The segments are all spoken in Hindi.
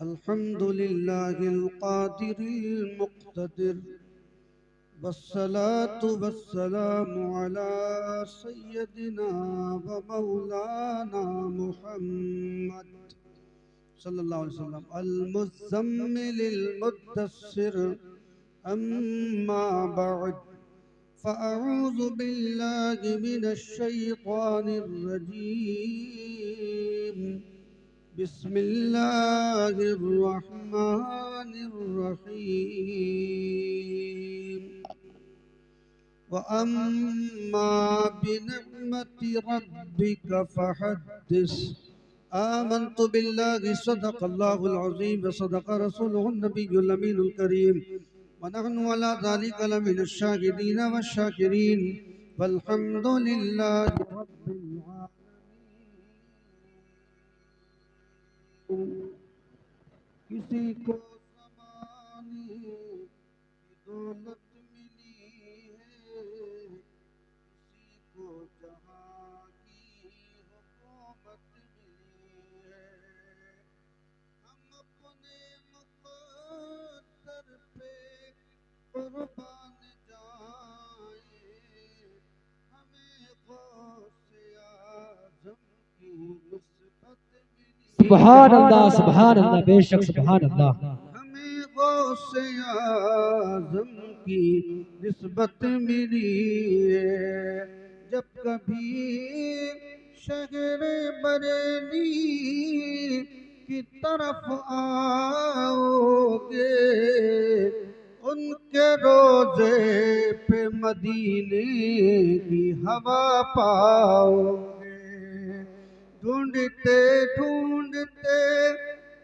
अल्हम्दुलिल्लाहिल क़ादिरिल मुक़्तदिर वस्सलातु वस्सलामु अला सय्यदिना व मौलाना मुहम्मद सल्लल्लाहु अलैहि वसल्लम अल मुज़म्मिलिल मुद्दस्सिर अम्मा बअद फ़अऊज़ु बिल्लाहि मिनश शैतानिर रजीम बिस्मिल्लाहिर रहमानिर रहीम व अम्मा बिनिअमति रब्बिका फहद्दिस आमन्तु बिल्लाहि सदक़ल्लाहुल अज़ीम व सदक़ रसूलुहुन नबियुल अमीनुल करीम व नहनु अला ज़ालिका लमिनश शाहिदीन वश्शाकिरीन वल्हम्दुलिल्लाहि रब्बिल आलमीन। किसी को ज़माने की दौलत मिली है, किसी को जहां की हुकूमत मिली है। हम अपने मुक़द्दर पे कुर्बान जाएं, हमें गौसे आज़म की निस्बत मिली। सुभान अल्लाह, बेशक सुभान अल्लाह। हमें गौसे आज़म की निस्बत मिली है। जब कभी शहर बरेली की तरफ आओगे, उनके रोज़े पे मदीने की हवा पाओगे। ढूंढते ढूंढते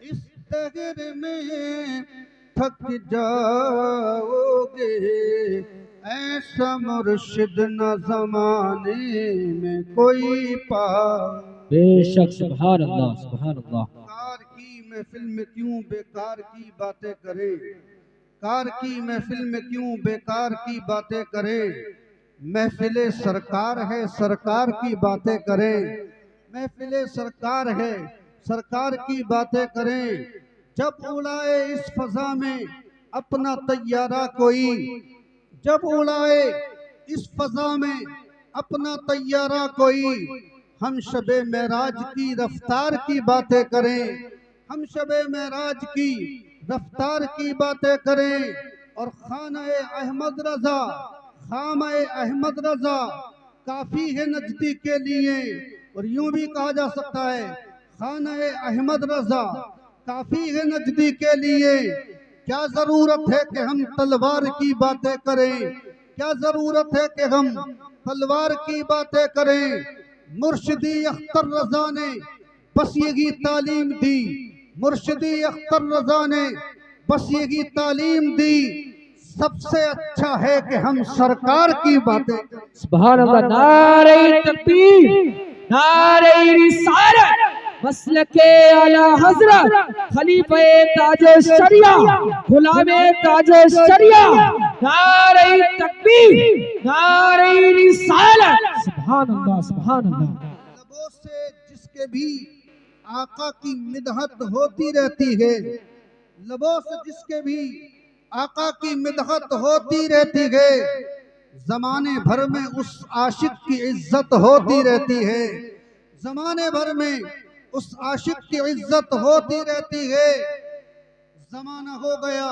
इस दहर में थक जाओगे, ऐसा मुर्शिद न जमाने में कोई पाओ। बेशक सुभान अल्लाह, सुभान अल्लाह। कार की महफिल में क्यों बेकार की बातें करे, कार की महफिल में क्यों बेकार की बातें करे। महफिले सरकार है, सरकार की बातें करें। महफिले सरकार है, सरकार की बातें करें। जब उड़ाए इस फजा में अपना तैयारा कोई, जब उड़ाए इस फजा में अपना तैयारा कोई, हम शबे मेराज की रफ्तार की बातें करें। हम शबे मेराज की रफ्तार की बातें करें। और खाना-ए अहमद रजा, खामा-ए अहमद रजा काफी है नजदीक के लिए। और यूं भी कहा जा सकता है खाना-ए अहमद रजा काफी है नजदीक के लिए। क्या जरूरत है कि हम तलवार की बातें करें, क्या जरूरत है कि हम तलवार की बातें करें। मुर्शिदी अख्तर रजा ने बस यही तालीम दी, मुर्शिदी अख्तर रजा ने बस यही तालीम दी। सबसे अच्छा है कि हम सरकार की बातें करें। सुभान अल्लाह। नारे तकबीर, नारे रिसालत, मसलके आला हजरत, खलीफे ताजे शरिया, गुलामे ताजे शरिया। नारे तकबीर, नारे रिसालत। सुभान अल्लाह, सुभान अल्लाह। लबों से जिसके भी आका की मिदहत होती रहती है, लबों से जिसके भी आका की मिदहत होती रहती है, जमाने भर में उस आशिक की इज्जत होती रहती है। जमाने भर में उस आशिक की इज्जत होती रहती है। जमाना हो गया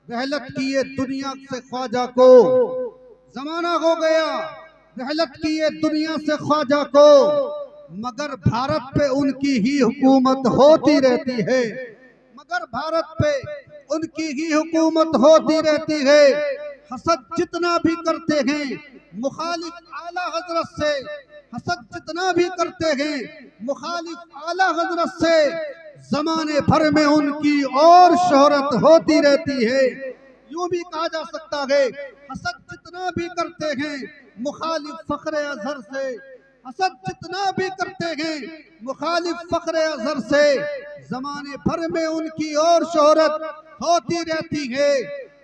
रहलत किए दुनिया से ख्वाजा को, जमाना हो गया रहलत किए दुनिया से ख्वाजा को, मगर भारत पे उनकी ही हुकूमत होती रहती है। मगर भारत पे उनकी ही हुकूमत होती रहती है। हसद जितना भी करते हैं मुखालिफ आला हजरत से, हसद जितना भी करते हैं मुखालिफ आला हजरत से, जमाने भर में उनकी और शोहरत होती रहती है। यूं भी कहा जा सकता है हसद जितना भी करते हैं मुखालिफ फखरे अजहर से, हसद जितना भी करते हैं मुखालिफ फखरे अजहर से, जमाने भर में उनकी और शोहरत होती रहती है।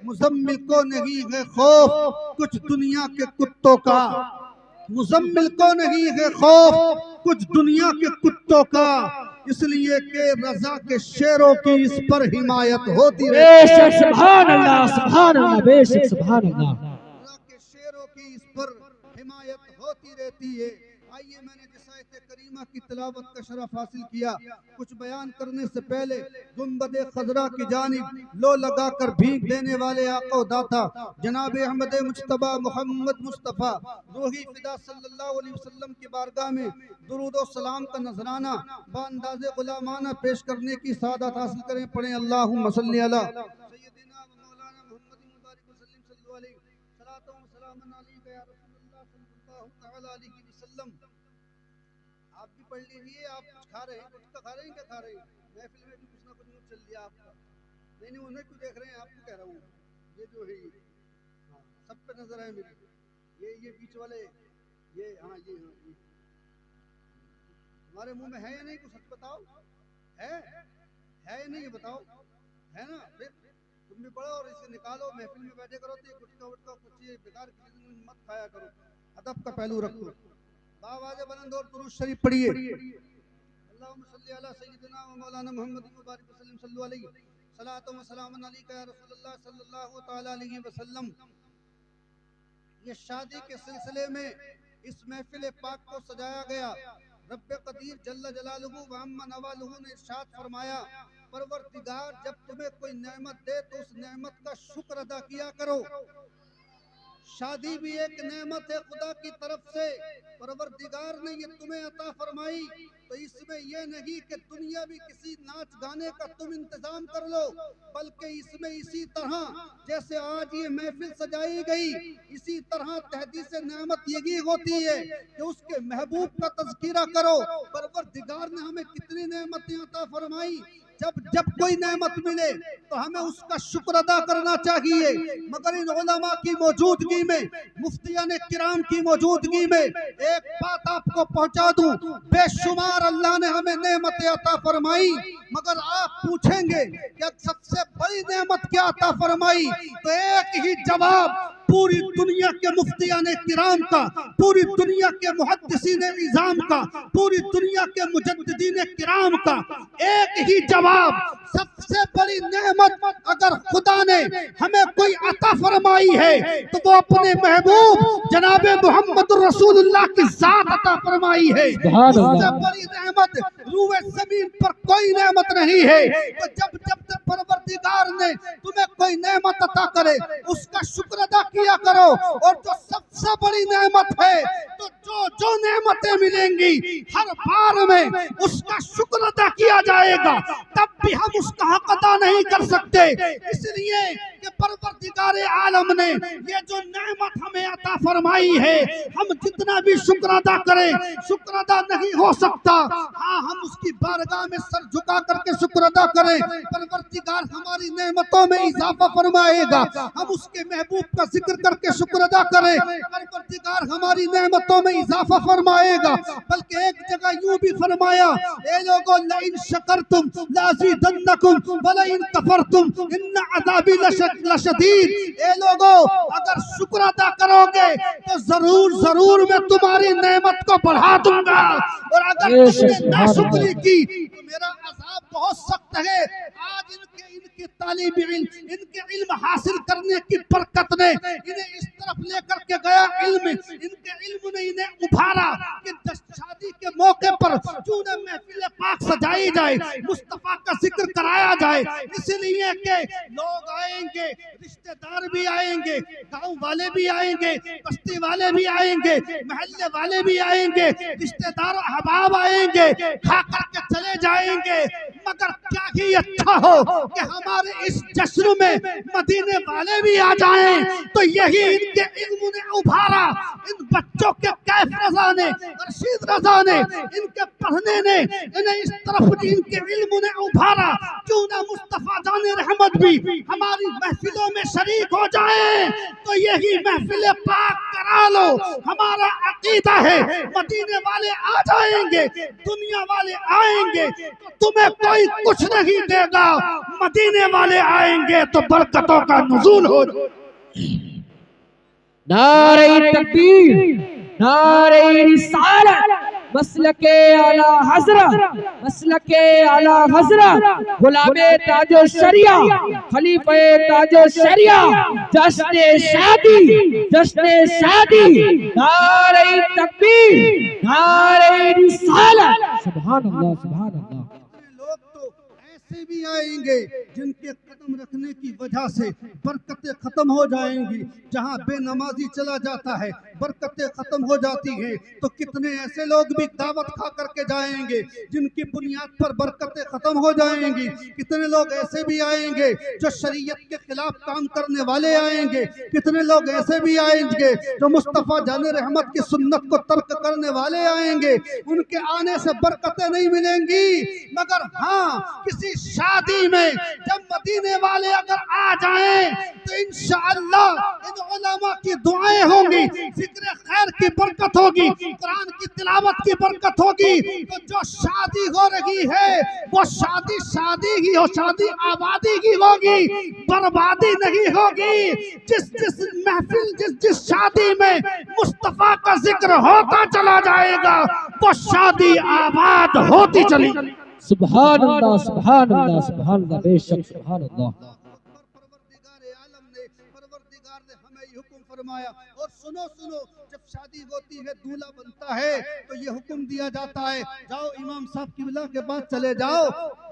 मुजम्मिल को नहीं है खौफ कुछ दुनिया के कुत्तों का, मुजम्मिल को नहीं है खौफ कुछ दुनिया के कुत्तों का। इसलिए कि रजा के शेरों की इस पर हिमायत होती बेशक सुभान अल्लाह, सुभान अल्लाह, बेशक सुभान अल्लाह। रजा के शेरों की इस पर हिमायत होती रहती है। आइए, मैंने जिस आयत करीमा की तिलावत का शरफ हासिल किया, कुछ बयान करने से पहले गुंबद खजरा की जानिब लो लगाकर भीग देने वाले आका दाता जनाब अहमद मुज्तबा मोहम्मद मुस्तफ़ा रूही फिदा सल्लल्लाहु अलैहि वसल्लम की बारगाह में दुरूद और सलाम का नजराना बांदाज़े गुलामाना पेश करने की सादत हासिल करें। पढ़ें अल्लाहुम्मा सल्ली अला सय्यदिना व मौलाना मुहम्मद मुबारक वसल्लम सल्लल्लाहु अलैहि सलातो व सलामन अलैका या रसूलल्लाह सल्लल्लाहु तआला अलैहि वसल्लम। आप भी पढ़ लीजिए। आप कुछ खा रहे हैं, कुछ तो खा रहे हैं, क्या खा रहे हैं? महफिल में भी कुछ ना कुछ मुंह चल लिया आपका। नहीं, उन्हें क्यों देख रहे हैं? आपको कह रहा हूँ, ये जो है हाँ, सब पे नजर है मेरी। ये बीच वाले ये हाँ ये तुम्हारे मुंह में है या नहीं? कुछ सच बताओ, है या नहीं? ये बताओ, है ना? फिर तुम भी पढ़ो और इसे निकालो। महफिल में बैठे करो तो ये गुटका वुटका कुछ ये बेकार मत खाया करो। अदब का पहलू रखो। आवाज़ बुलंद और दुरूद शरीफ पढ़िए। अल्लाहुम्मा सल्ली अला सय्यिदिना व मौलाना मुहम्मद मुबारक वसल्लम सल्लल्लाहु अलैहि सलातो व सलामन अलैका या रसूलल्लाह सल्लल्लाहु तआला अलैहि वसल्लम। ये शादी के सिलसिले में इस महफिल पाक को सजाया गया। रब्बे कदीर जल्ल जलालुहु व अम्मा नवालुहु ने इरशाद फरमाया, परवरदिगार जब तुम्हें कोई नेमत दे तो उस नेमत का शुक्र अदा किया करो। शादी भी एक नेमत है खुदा की तरफ से। परवरदिगार ने ये तुम्हें अता फरमाई तो इसमें यह नहीं कि दुनिया भी किसी नाच गाने का तुम इंतजाम कर लो, बल्कि इसमें इसी तरह जैसे आज ये महफिल सजाई गई, इसी तरह तहदीस नेमत यही होती है कि उसके महबूब का तज़किरा करो। परवरदिगार ने हमें कितनी नेमतें अता फरमाई। जब कोई नेमत मिले तो हमें उसका शुक्र अदा करना चाहिए। मगर इन उलमा की मौजूदगी में, मुफ्तियाने किराम की मौजूदगी में एक बात आपको पहुंचा दूं, बेशुमार अल्लाह ने हमें नेमतें अता फरमाई। मगर आप पूछेंगे कि सबसे बड़ी नेमत क्या अता फरमाई, तो एक ही जवाब पूरी दुनिया के मुफ्तियाने किराम का, पूरी दुनिया के मुहद्दिसीने इज़ाम का, पूरी दुनिया के मुजद्दिदीने किराम का एक ही जवाब, सबसे बड़ी नेमत अगर खुदा ने हमें कोई अता फरमाई है तो वो अपने महबूब जनाब मोहम्मद रसूलुल्लाह की जात अता फरमाई है। उससे बड़ी नेमत रूए ज़मीन पर कोई नेमत नहीं है। तो जब परवरदिगार ने तुम्हें कोई नेमत अता करे उसका शुक्र अदा किया करो। और जो सबसे बड़ी नेमत है, तो जो नेमतें मिलेंगी हर बार में उसका शुक्र अदा किया जाएगा, तब भी हम उसका हक अदा नहीं कर सकते। इसलिए कि परवरदिगार आलम ने ये जो नेमत हमें अता फरमाई है, हम जितना भी शुक्र अदा करें शुक्र अदा नहीं हो सकता। हाँ, हम उसकी बारगाह में सर झुका करके शुक्र अदा करें, परवरदिगार हमारी नेमतों में इजाफा फरमाएगा। हम उसके महबूब का जिक्र करके शुक्र अदा करें, परवरदिगार हमारी नेमतों में इजाफा फरमाएगा। बल्कि एक जगह यूं भी फरमाया, ए लोगों लइन शकरतुम लाज़ीदन्नकुम व लइन कफरतुम इन्न अज़ाबी लशदीद। ए लोगों, अगर शुक्र अदा करोगे तो जरूर मैं तुम्हारी नेमत को बढ़ा दूंगा, और अगर तुमने नाशुक्री की तो मेरा अज़ाब बहुत सख्त है। आज इनके तालिब इल्म, इनके इल्म हासिल करने की बरकत ने इन्हें इस तरफ लेकर के गया। इनके इल्म ने इन्हें उभारा कि शादी के मौके पर क्यों न महफिल पाक सजाई जाए, मुस्तफा का जिक्र कराया जाए। इसलिए कि लोग आएंगे, रिश्तेदार भी आएंगे, गांव वाले भी आएंगे, बस्ती वाले भी आएंगे, महल्ले वाले भी आएंगे, रिश्तेदार अहबाब आएंगे, खा करके चले जाएंगे। मगर क्या ही अच्छा हो कि हमारे इस जश्न में मदीने वाले भी आ जाएं। तो यही इनके इल्म ने उभारा। इन बच्चों के कैफ रजा ने, रशीद रजा ने, इनके पढ़ने ने इन्हें इस तरफ इनके इल्म ने उभारा। क्यों ना मुस्तफा जाने रहमत भी हमारी महफिलों में शरीक हो जाए। तो यही महफिल पाक करा लो। हमारा अकीदा है मदीने वाले आ जाएंगे, दुनिया वाले आएंगे तो तुम्हें कोई कुछ नहीं देगा, मदीने वाले आएंगे तो बरकतों का नुज़ूल हो। नारे तकबीर, नारे रिसालत, मसलके आला हजरत, मसलके आला हजरत, गुलामे ताजो शरिया, खलीफे ताजो शरिया, जश्ने शादी, जश्ने शादी, नारे तकबीर, नारे रिसालत। सुभान अल्लाह, सुभान अल्लाह। लोग तो ऐसे भी आएंगे जिनके कदम रखने की वजह से बरकतें खत्म हो जाएंगी। जहां बेनमाजी चला जाता है बरकतें खत्म हो जाती हैं, तो कितने ऐसे लोग भी दावत खा करके जाएंगे जिनकी बुनियाद पर बरकतें खत्म हो जाएंगी। कितने लोग ऐसे भी आएंगे जो शरीयत के खिलाफ काम करने वाले आएंगे। कितने लोग ऐसे भी आएंगे जो मुस्तफ़ा जाने रहमत की सुन्नत को तर्क करने वाले आएंगे। उनके आने से बरकतें नहीं मिलेंगी, मगर हाँ किसी शादी में जब मदीने वाले अगर आ जाएं तो इंशाअल्लाह इन उलमा की दुआएं होंगी, जिक्र खैर की बरकत होगी, कुरान की तिलावत की बरकत होगी। तो जो शादी हो रही है वो शादी शादी ही हो, शादी आबादी की होगी, बर्बादी नहीं होगी। जिस जिस महफिल जिस जिस शादी में मुस्तफा का जिक्र होता चला जाएगा वो शादी आबाद होती चली। सुभान अल्लाह, सुभान अल्लाह, सुभान अल्लाह, बेशक सुभान अल्लाह। परवरदिगार ने हमें ये हुक्म फरमाया। और सुनो सुनो, जब शादी होती है दूल्हा बनता है तो ये हुक्म दिया जाता है, जाओ इमाम साहब किबला के पास चले जाओ,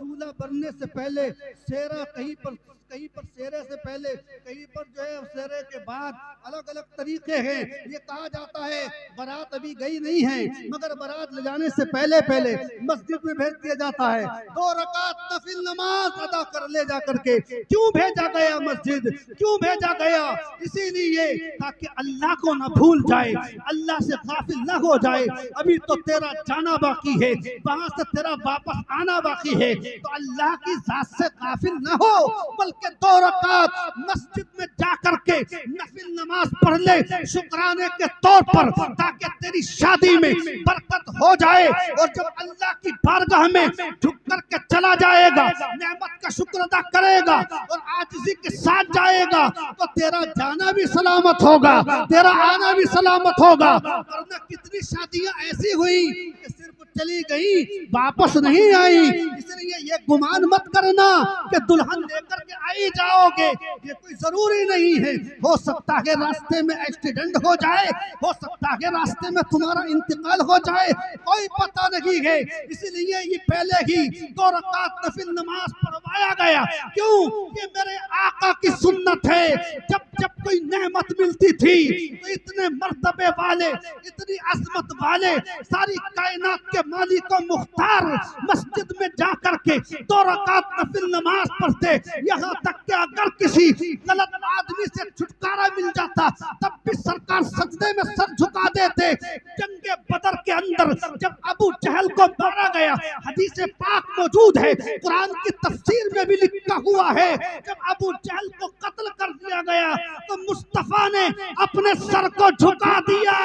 दूल्हा बनने से पहले सेरा कहीं पर सेरे से पहले, कहीं पर जो है सेरे के बाद, अलग अलग तरीके हैं। ये कहा जाता है बारात अभी गई नहीं है मगर बारात ले जाने से पहले पहले मस्जिद में भेज दिया जाता है, 2 रकात नफिल नमाज अदा कर ले जा करके। क्यों भेजा गया मस्जिद, क्यों भेजा गया? इसीलिए ताकि अल्लाह को न भूल जाए, अल्लाह से गाफिल न हो जाए। अभी तो तेरा जाना बाकी है, वहां से तेरा वापस आना बाकी है, तो अल्लाह की जात से गाफिल न हो, बल्कि 2 रकात मस्जिद में जा करके नफिल नमाज पढ़ ले शुक्राने के तौर पर, ताकि तेरी शादी में बरकत हो जाए। और जब अल्लाह की बारगाह में झुक करके चला जाएगा, नेमत का शुक्र अदा करेगा और आजिज़ी के साथ जाएगा, तो तेरा जाना भी सलामत होगा, तेरा आना भी सलामत होगा। वरना कितनी शादियां ऐसी हुई कि सिर्फ चली गई, वापस नहीं आई। इसलिए ये गुमान मत करना कि दुल्हन लेकर के आई जाओगे, ये कोई जरूरी नहीं है। हो सकता है रास्ते में एक्सीडेंट हो जाए, हो सकता है रास्ते में तुम्हारा इंतकाल हो जाए, कोई पता नहीं है। इसलिए ये पहले ही 2 रकात नफिल नमाज पढ़वाया गया। क्यों? ये मेरे आका की सुन्नत है। जब जब कोई नेमत मिलती थी तो इतने मर्तबे वाले, इतनी अजमत वाले, सारी कायनात के मालिक और मुख्तार मस्जिद में जा करके 2 रकात नफिल नमाज पढ़ते। यहाँ तक कि अगर किसी गलत आदमी से छुटकारा मिल जाता तब भी सरकार सजदे में सर झुका देते। जंगे बदर के अंदर जब अबू जहल को मारा गया, हदीस पाक मौजूद है, कुरान की तफसीर में भी लिखा हुआ है, जब अबू जहल को कत्ल कर दिया गया तो मुस्तफा ने अपने सर को झुका दिया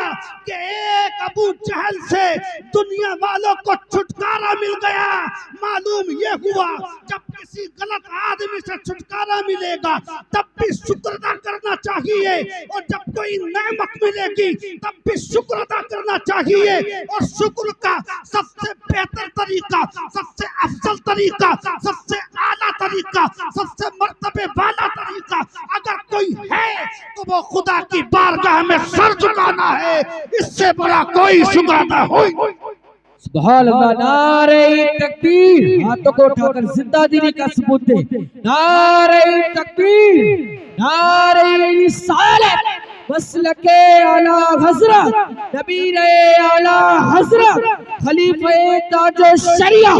कि एक अबू जहल से दुनिया वालों को छुटकारा मिल गया। मालूम ये हुआ जब किसी गलत आदमी से छुटकारा मिलेगा तब भी शुक्र अदा करना चाहिए, और जब कोई नेमत मिलेगी तब भी शुक्र अदा करना चाहिए। और शुक्र का सबसे बेहतर तरीका, सबसे अफजल तरीका, सबसे आला तरीका, सबसे मर्तबे वाला तरीका अगर कोई है तो वो खुदा की बारगाह में सर झुकाना है। इससे बड़ा कोई शुक्र अदा हो। सुभान अल्लाह, नारे तकबीर, हाथों को उठाकर जिंदा दिली का सबूत दे। नारे तकबीर, नारे रिसालत, मसलके आला हजरत, नबीरे आला हजरत, खलीफे ताजो शरिया,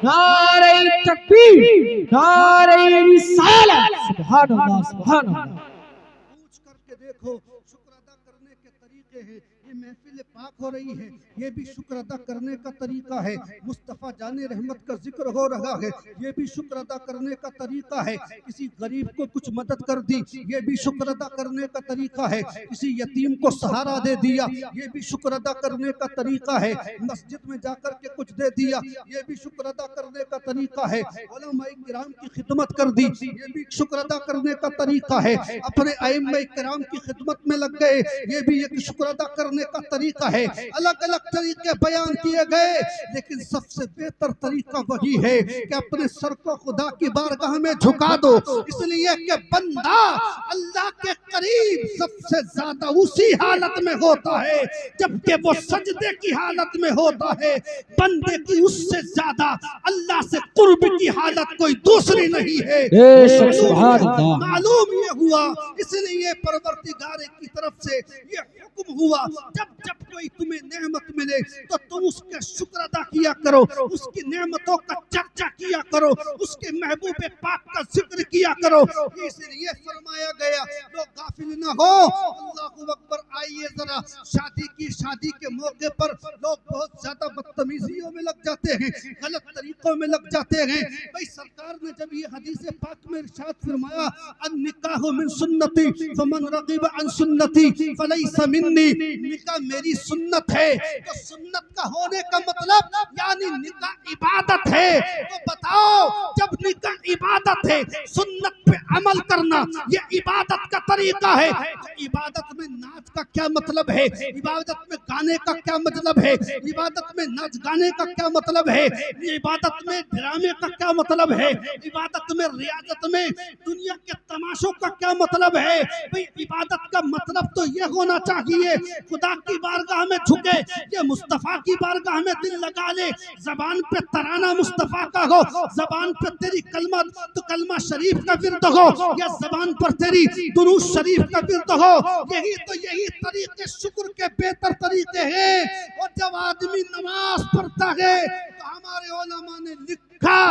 नारे तकबीर, नारे रिसालत। सुभान अल्लाह, सुभान अल्लाह। पूछ करके देखो, शुक्र अदा करने के तरीके हैं। ये महफिल पाक हो रही है, ये भी शुक्र अदा करने का तरीका है। मुस्तफ़ा जाने रहमत का जिक्र हो रहा है, ये भी शुक्र अदा करने का तरीका है। किसी गरीब को कुछ मदद कर दी, ये भी शुक्र अदा करने का तरीका है। किसी यतीम को सहारा दे दिया, ये भी शुक्र अदा करने का तरीका है। मस्जिद में जाकर के कुछ दे दिया, ये भी शुक्र अदा करने का तरीका है। उलमाए किराम की खिदमत कर दी, ये भी शुक्र अदा करने का तरीका है। अपने आइम्माए किराम की खिदमत में लग गए, ये भी एक शुक्र अदा करने का तरीका है। अलग अलग तरीके बयान किए गए, लेकिन सबसे बेहतर तरीका वही है कि अपने सर को खुदा की बारगाह में झुका दो, इसलिए कि बंदा अल्लाह के करीब सबसे ज्यादा उसी हालत में होता है जबकि वो सजदे की हालत में होता है। बंदे की उससे ज्यादा अल्लाह से कुर्ब की हालत कोई दूसरी नहीं है। बेशक सुभान अल्लाह। मालूम ये हुआ, इसलिए परवरदिगार की तरफ से ये हुक्म हुआ, जब जब कोई तुम्हें नेमत मिले तो तुम उसका शुक्र अदा किया करो, उसकी नेमतों का चर्चा किया करो, उसके महबूब पाक का जिक्र किया करो। इसलिए फरमाया गया लोग गाफिल न हो। अल्लाहू अकबर। आइए जरा, शादी के मौके पर लोग बहुत ज्यादा बदतमीजियों में लग जाते हैं, गलत तरीकों में लग जाते हैं। भाई सरकार ने जब ये हदीस पाक में इरशाद फरमाया अन निकाहु मिन सुन्नती फमन रगिब अन सुन्नती फलैसा मिन्नी, निकाह मेरी सुन्नत है, तो सुन्नत का होने का मतलब यानी निकाह इबादत है। तो बताओ, जब निकाह इबादत है, सुन्नत पे अमल करना ये इबादत का तरीका है, तो इबादत में नाच का क्या मतलब है, इबादत में गाने का क्या मतलब है, इबादत में नाच गाने का क्या मतलब है, इबादत में ड्रामे का क्या मतलब है, इबादत में रियाजत में दुनिया के तमाशों का क्या मतलब है। भाई इबादत का मतलब तो ये होना चाहिए खुदा की बारगाह में झुके, ये मुस्तफा की बारगाह में दिल लगा ले, जबान पे तराना मुस्तफा का हो, जबान पे तेरी कलमा तो कलमा शरीफ का विर्द हो, या जबान पर तेरी दुरूद शरीफ का विर्द हो। यही तरीके शुक्र के बेहतर तरीके हैं। और जब आदमी नमाज पढ़ता है तो हमारे उलमा ने लिखा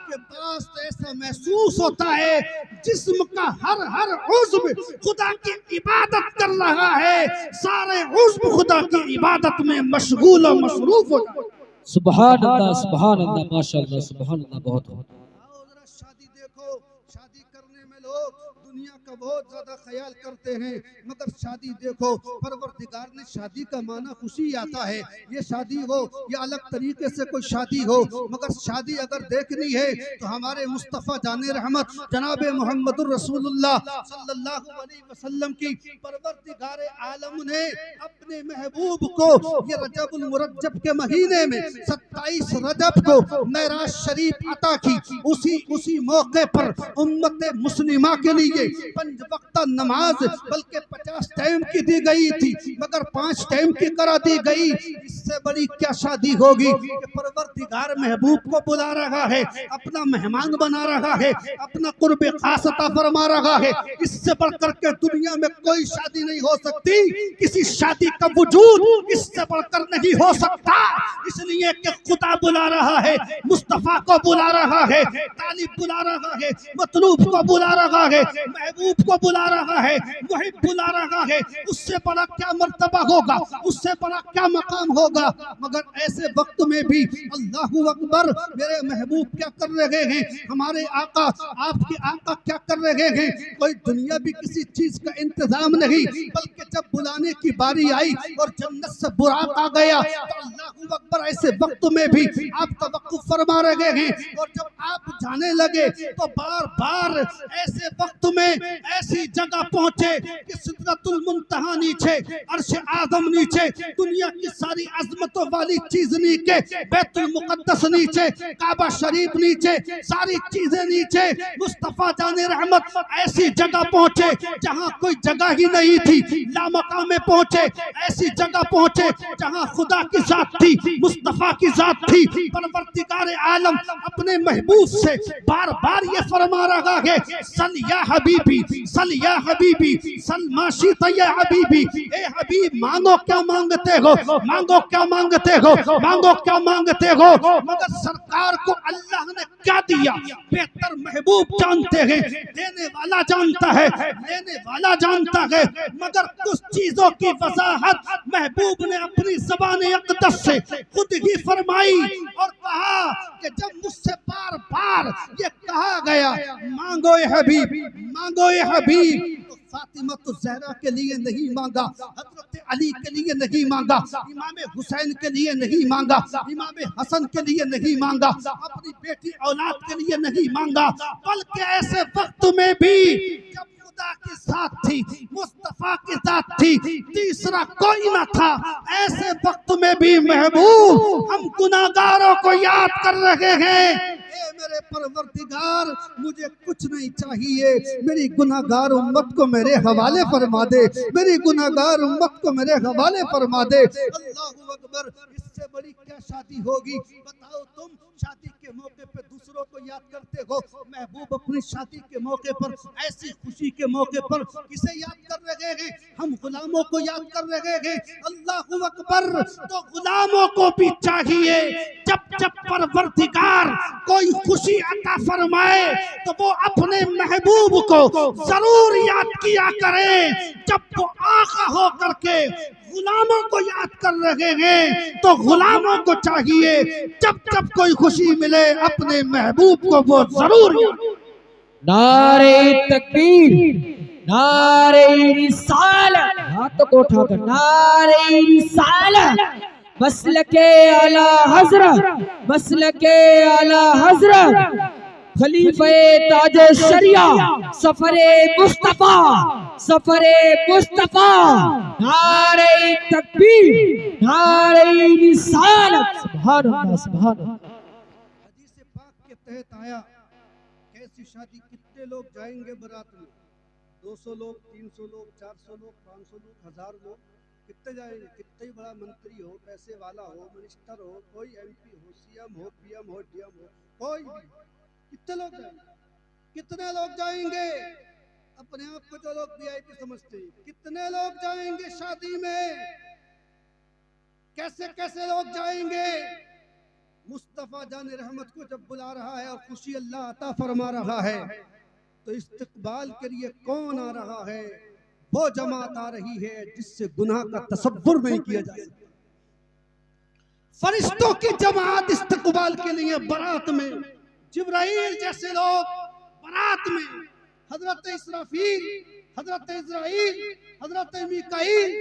कि बस ऐसा महसूस होता है जिस्म का हर उज़्व खुदा की इबादत कर रहा है, सारे उज़्व खुदा की इबादत में मशगूल और मसरूफ हो जाते। सुभान अल्लाह माशाअल्लाह सुभान अल्लाह। बहुत शादी देखो, शादी करने में लोग दुनिया का बहुत ज्यादा ख्याल करते हैं, मगर शादी देखो, परवरदिगार ने शादी का माना खुशी आता है। ये शादी हो या अलग तरीके से कोई शादी हो, मगर शादी अगर देखनी है तो हमारे मुस्तफ़ा जाने रहमत जनाब मोहम्मदुर रसूलुल्लाह सल्लल्लाहु अलैहि वसल्लम की परवरदिगार आलम ने अपने महबूब को ये रजबुल मुरज्जब के महीने में 27 रजब को मेराज शरीफ अता की। उसी मौके पर उम्मत मुस्लिमा के लिए 5 वक्त नमाज बल्कि 50 टाइम की दी गई थी, मगर 5 टाइम की करा दी गई। इससे बड़ी क्या शादी होगी कि परवरदिगार महबूब को बुला रहा है, अपना मेहमान बना रहा है, अपना कुर्ब खास अता फरमा रहा है। इससे बढ़कर के दुनिया में कोई शादी नहीं हो सकती, किसी शादी का वजूद इससे बढ़कर नहीं हो सकता। इसलिए कि खुदा बुला रहा है, मुस्तफा को बुला रहा है, तालिब बुला रहा है, मतलूब को बुला रहा है, महबूब को बुला रहा है, वही बुला रहा है। उससे बड़ा क्या मर्तबा होगा, उससे बड़ा क्या मकाम होगा। मगर ऐसे वक्त में भी अल्लाहू अकबर, मेरे महबूब क्या कर रहे हैं, हमारे आका आपके आका क्या कर रहे हैं। कोई दुनिया भी किसी चीज का इंतजाम नहीं, बल्कि जब बुलाने की बारी आई और जन्नत से बुराक आ गया तो अल्लाहू अकबर ऐसे वक्त में भी आप तवक्कुफ फरमा रहे हैं। और जब आप जाने लगे तो बार बार ऐसे वक्त में ऐसी जगह पहुंचे कि सिदरतुल मुंतहा नीचे, अर्श आज़म नीचे, दुनिया की सारी अजमतों वाली चीज नीचे, बैतुल मुकद्दस नीचे, काबा शरीफ नीचे, सारी चीजें नीचे। मुस्तफा जाने रहमत ऐसी जगह पहुंचे जहां कोई जगह ही नहीं थी, लामका में पहुंचे, ऐसी जगह पहुंचे जहां खुदा की जात थी, मुस्तफा की जात थी। परवरदिगार आलम अपने महबूब से बार बार ये फरमा रहा है, सल या हबीबी, सल या हबीबी, सल माशी या हबीबी। ए हबीब, मांगो क्या मांगते हो, मांगो क्या मांगते हो, मांगो क्या मांगते हो। मगर सरकार को अल्लाह ने क्या दिया बेहतर महबूब जानते हैं, देने वाला जानता है, लेने वाला जानता है। मगर कुछ चीजों की वजाहत महबूब ने अपनी ज़बान अक़दस से खुद ही फरमाई और कहा कि जब मुझसे बार बार ये कहा गया मांगो ए हबीब, मांगो ए हबीब, तो फातिमा तो ज़हरा के लिए नहीं मांगा, हजरत अली के लिए नहीं मांगा, इमाम हुसैन के लिए नहीं मांगा, इमाम हसन के लिए नहीं मांगा, अपनी बेटी औलाद के लिए नहीं मांगा, बल्कि ऐसे वक्त में भी जब खुदा की जात थी, मुस्तफा की जात थी, तीसरा कोई ना था। ऐसे वक्त में भी महबूब हम गुनाहगारों को याद कर रहे हैं। ए मेरे परवरदिगार, मुझे कुछ नहीं चाहिए, मेरी गुनाहगार उम्मत को मेरे हवाले फरमा दे, मेरी गुनाहगार उम्मत को मेरे हवाले फरमा दे। अल्लाहू अकबर, इससे बड़ी क्या शादी होगी? बताओ तुम, शादी के मौके पे दूसरों को याद करते हो, महबूब अपनी शादी के मौके पर, ऐसी खुशी के मौके पर किसे याद कर रहे हैं? हम गुलामों को याद कर रहे हैं। अल्लाहू अकबर, तो गुलामों को भी चाहिए जब जब परवरदिगार कोई खुशी अता फरमाए तो वो अपने महबूब को जरूर याद किया करे। जब वो आका हो करके गुलामों को याद कर रहे हैं तो गुलामों को चाहिए जब जब कोई खुशी मिले अपने महबूब को वो जरूर याद। नारे तकबीर, नारे रिसालत, हाथों को उठाकर नारे रिसालत, मसलके आला हजरत, मसलके आला हजरत, खलीफे ताजे शरिया, सफरे मुस्तफा, सफरे मुस्तफा, नारे तकबीर, नारे रिसालत, सुभान अल्लाह, सुभान अल्लाह। हदीस पाक के तहत आया, कैसी शादी, कितने लोग जाएंगे बारात में? 200 लोग, 300 लोग, 400 लोग, 500 लोग, 1000 लोग, कितने जाएंगे? कितने ही बड़ा मंत्री हो, पैसे वाला हो, मिनिस्टर हो, कोई एमपी हो, सीएम हो, पीएम हो, डीएम हो, कोई भी, कितने लोग जाएंगे? कितने लोग जाएंगे? अपने आप को जो लोग वीआईपी समझते हैं, कितने लोग जाएंगे शादी में? कैसे कैसे लोग जाएंगे? मुस्तफा जाने रहमत को जब बुला रहा है और खुशी अल्लाह अता फरमा रहा है तो इस्तकबाल के लिए कौन आ रहा है? वो जमात आ रही है जिससे गुनाह का तसव्वुर नहीं किया जा सकता। फरिश्तों की जमात इस्तकबाल के लिए बारात में, जिब्राइल जैसे लोग बारात में, हजरत इसराफील, हजरत इजराइल, हजरत मीकाईल,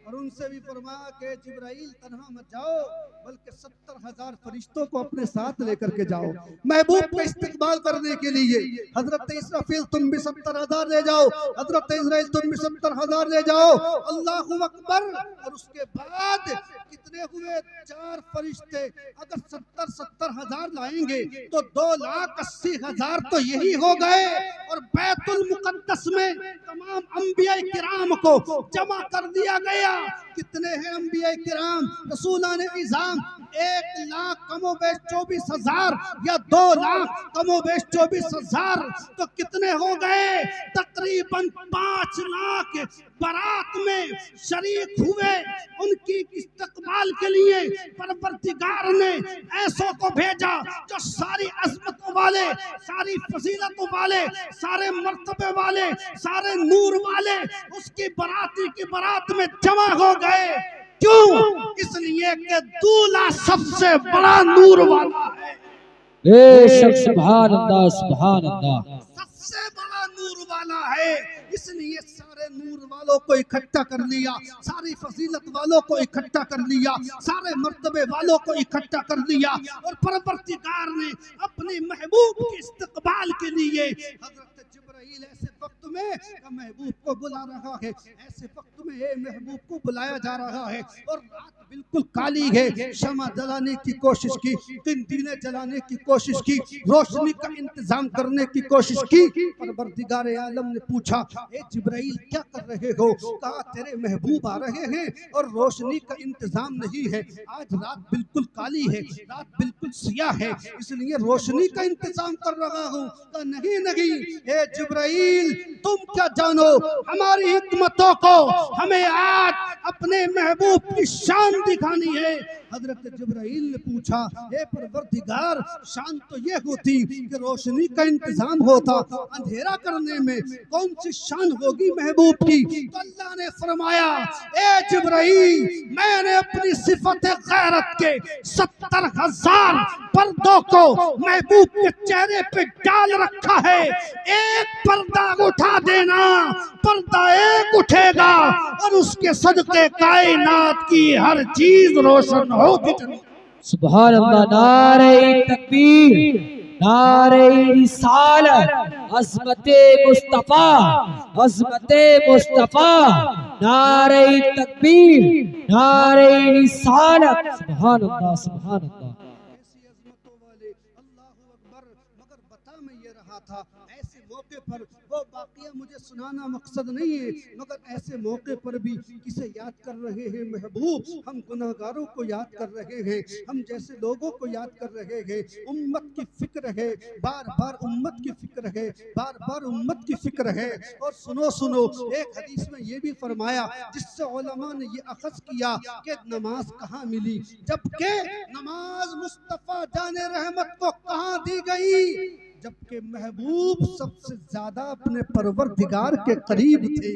और उनसे भी फरमाया कि जिब्राइल तन्हा मत जाओ, बल्कि 70,000 फरिश्तों को अपने साथ लेकर के जाओ महबूब का इस्तकबाल करने के लिए। हजरत इसराफील तुम भी 70,000 ले जाओ, हजरत इजराइल तुम भी 70,000 ले जाओ। अल्लाहु अकबर। और उसके बाद कितने हुए? 4 फरिश्ते। अगर 70,000 लाएंगे तो 2,80,000 तो यही हो गए। और बैतुल मुकद्दस में तमाम अंबिया किराम को जमा कर दिया गया। कितने हैं अंबिया किराम? रसूलान इज़ाम 1,00,000 कमोबेश 24,000 या 2,00,000 कमोबेश 24,000 तो कितने हो गए? तकरीबन 5 लाख बारात में शरीक हुए। उनकी इस्तकबाल के लिए परवरदिगार ने ऐसों को भेजा जो सारी अज़मत वाले, सारी फजीलत वाले, सारे मर्तबे वाले, सारे नूर वाले उसकी बराती की बारात में जमा हो गए। क्यों? इसलिए कि दूल्हा सबसे बड़ा नूर वाला है। बेशक, सुभान अल्लाह, सुभान अल्लाह, सबसे बड़ा नूर वाला है। इसलिए सारे नूर वालों को इकट्ठा कर लिया, सारी फजीलत वालों को इकट्ठा कर लिया, सारे मर्तबे वालों को इकट्ठा कर लिया। और परवरदिगार ने अपने महबूब के इस्तकबाल के लिए हजरत जिब्राइल ऐसे वक्त में महबूब को बुला रहा है, ऐसे वक्त में महबूब को बुलाया जा रहा है। और रात बिल्कुल काली है, शमा जलाने की कोशिश की, तीन जलाने की कोशिश की, रोशनी का इंतजाम करने की कोशिश की। परवरदिगार आलम ने पूछा, ए जिब्राइल क्या कर रहे हो? कहा तेरे महबूब आ रहे हैं और रोशनी का इंतजाम नहीं है। आज रात बिल्कुल काली है, रात बिल्कुल सियाह है, इसलिए रोशनी का इंतजाम कर रहा हूँ। कहा नहीं नहीं ए जिब्राइल, तुम क्या जानो हमारी हिकमतों को, हमें आज अपने महबूब की शान दिखानी है। हजरत जिब्राइल ने पूछा, ए परवरदिगार, शान तो ये होती कि रोशनी का इंतजाम होता, अंधेरा करने में कौन सी शान होगी महबूब की? तो अल्लाह ने फरमाया, ए जिब्राइल, मैंने अपनी सिफत गैरत के 70,000 पर्दों को महबूब के चेहरे पे डाल रखा है। एक पर्दा उठा देना, पर्दा एक उठेगा और उसके सदके कायनात की हर चीज रोशन होगी। सुभान अल्लाह, नारे तकबीर, नारे रिसालत, अज़मत मुस्तफा, अज़मत मुस्तफा, नारे तकबीर, नारे रिसालत। सुभान अल्लाह, सुभान अल्लाह। ऐसी अजमतों वाले अल्लाह अकबर। मगर बता मैं ये रहा था ऐसे मौके पर वो वाक़या मुझे सुनाना मकसद नहीं है, मगर ऐसे मौके पर भी किसे याद कर रहे हैं महबूब, हम गुनाहगारों को याद कर रहे हैं, हम जैसे लोगों को याद कर रहे हैं। उम्मत की फिक्र है, बार बार उम्मत की फिक्र है, बार बार उम्मत की फिक्र है। और सुनो सुनो, एक हदीस में ये भी फरमाया जिससे उलमा ने ये अखज़ किया कि नमाज कहाँ मिली, जबकि नमाज मुस्तफ़ा जाने रहमत को कहाँ दी गई, जबकि महबूब सबसे ज्यादा अपने परवरदिगार के करीब थे।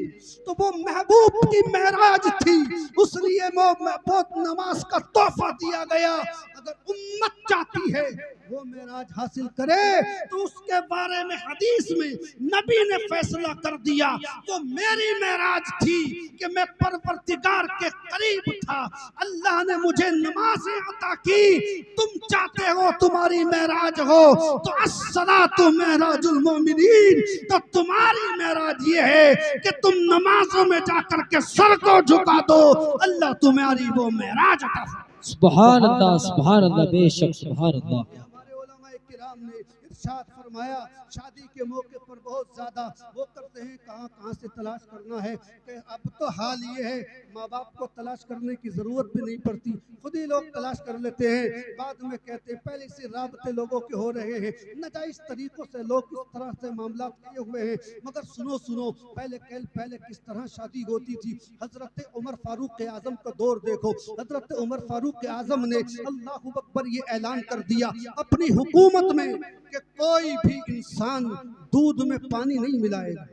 तो वो महबूब की महराज थी, उसलिए वो नमाज का तोहफा दिया गया। अगर उम्मत चाहती है वो महराज हासिल करे तो उसके बारे में हदीस में नबी ने फैसला कर दिया, वो मेरी महराज थी कि मैं परवरदिगार के करीब था, अल्लाह ने मुझे नमाज़ें अता की। तुम चाहते हो तुम्हारी महराज हो तो अस्सलातु महराजुल मोमिनीन, तो तुम्हारी महराज ये है कि तुम नमाजों में जाकर के सर को झुका दो, अल्लाह तुम्हारी वो महराज अता फरमाए। सुभान अल्लाह, सुभान अल्लाह, बेशक सुभान अल्लाह। हमारे उलमा किराम ने इरशाद फरमाया, शादी के मौके पर बहुत ज्यादा वो करते हैं कहाँ कहाँ से तलाश करना है, कि अब तो हाल ये है माँ बाप को तलाश करने की जरूरत भी नहीं पड़ती, खुद ही लोग तलाश कर लेते हैं। बाद में कहते हैं पहले से राबते लोगों के हो रहे हैं, नाजायज तरीकों से लोग इस तरह से मामला किए हुए हैं। मगर सुनो सुनो, पहले किस तरह शादी होती थी। हजरत उमर फारूक आजम का दौर देखो, हजरत उमर फारूक आजम ने अल्लाहु अकबर ये ऐलान कर दिया अपनी हुकूमत में कि कोई भी इंसान दूध में पानी नहीं मिलाएगा।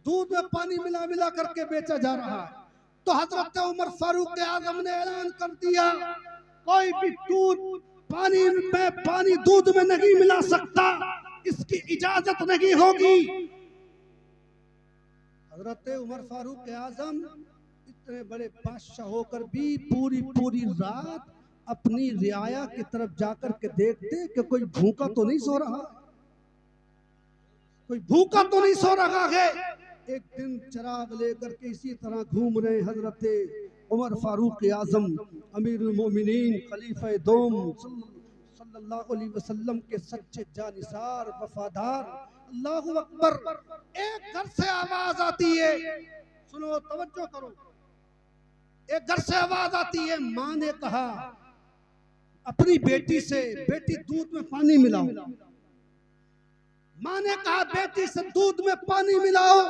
दूध में पानी मिला मिला करके बेचा जा रहा है, तो हजरत उमर फारूक आजम ने ऐलान कर दिया कोई भी पानी दूध में नहीं मिला सकता, इसकी इजाजत नहीं होगी। हजरत उमर फारूक आजम इतने बड़े बादशाह होकर भी पूरी रात अपनी रियाया की तरफ जाकर के देखते कि कोई भूखा तो नहीं सो रहा, कोई भूखा तो नहीं सो रहा है। एक दिन चिराग लेकर के इसी तरह घूम रहे हजरत उमर फारूक आजम अमीरुल मोमिनीन खलीफा दोम सल्लल्लाहु अलैहि वसल्लम के सच्चे जानिसार वफादार। अल्लाहु अकबर। एक घर से आवाज आती है, सुनो तवज्जो करो, एक घर से आवाज आती है, माँ ने कहा अपनी बेटी से, बेटी दूध में पानी मिलाओ। माँ ने कहा बेटी से दूध में पानी मिलाओ,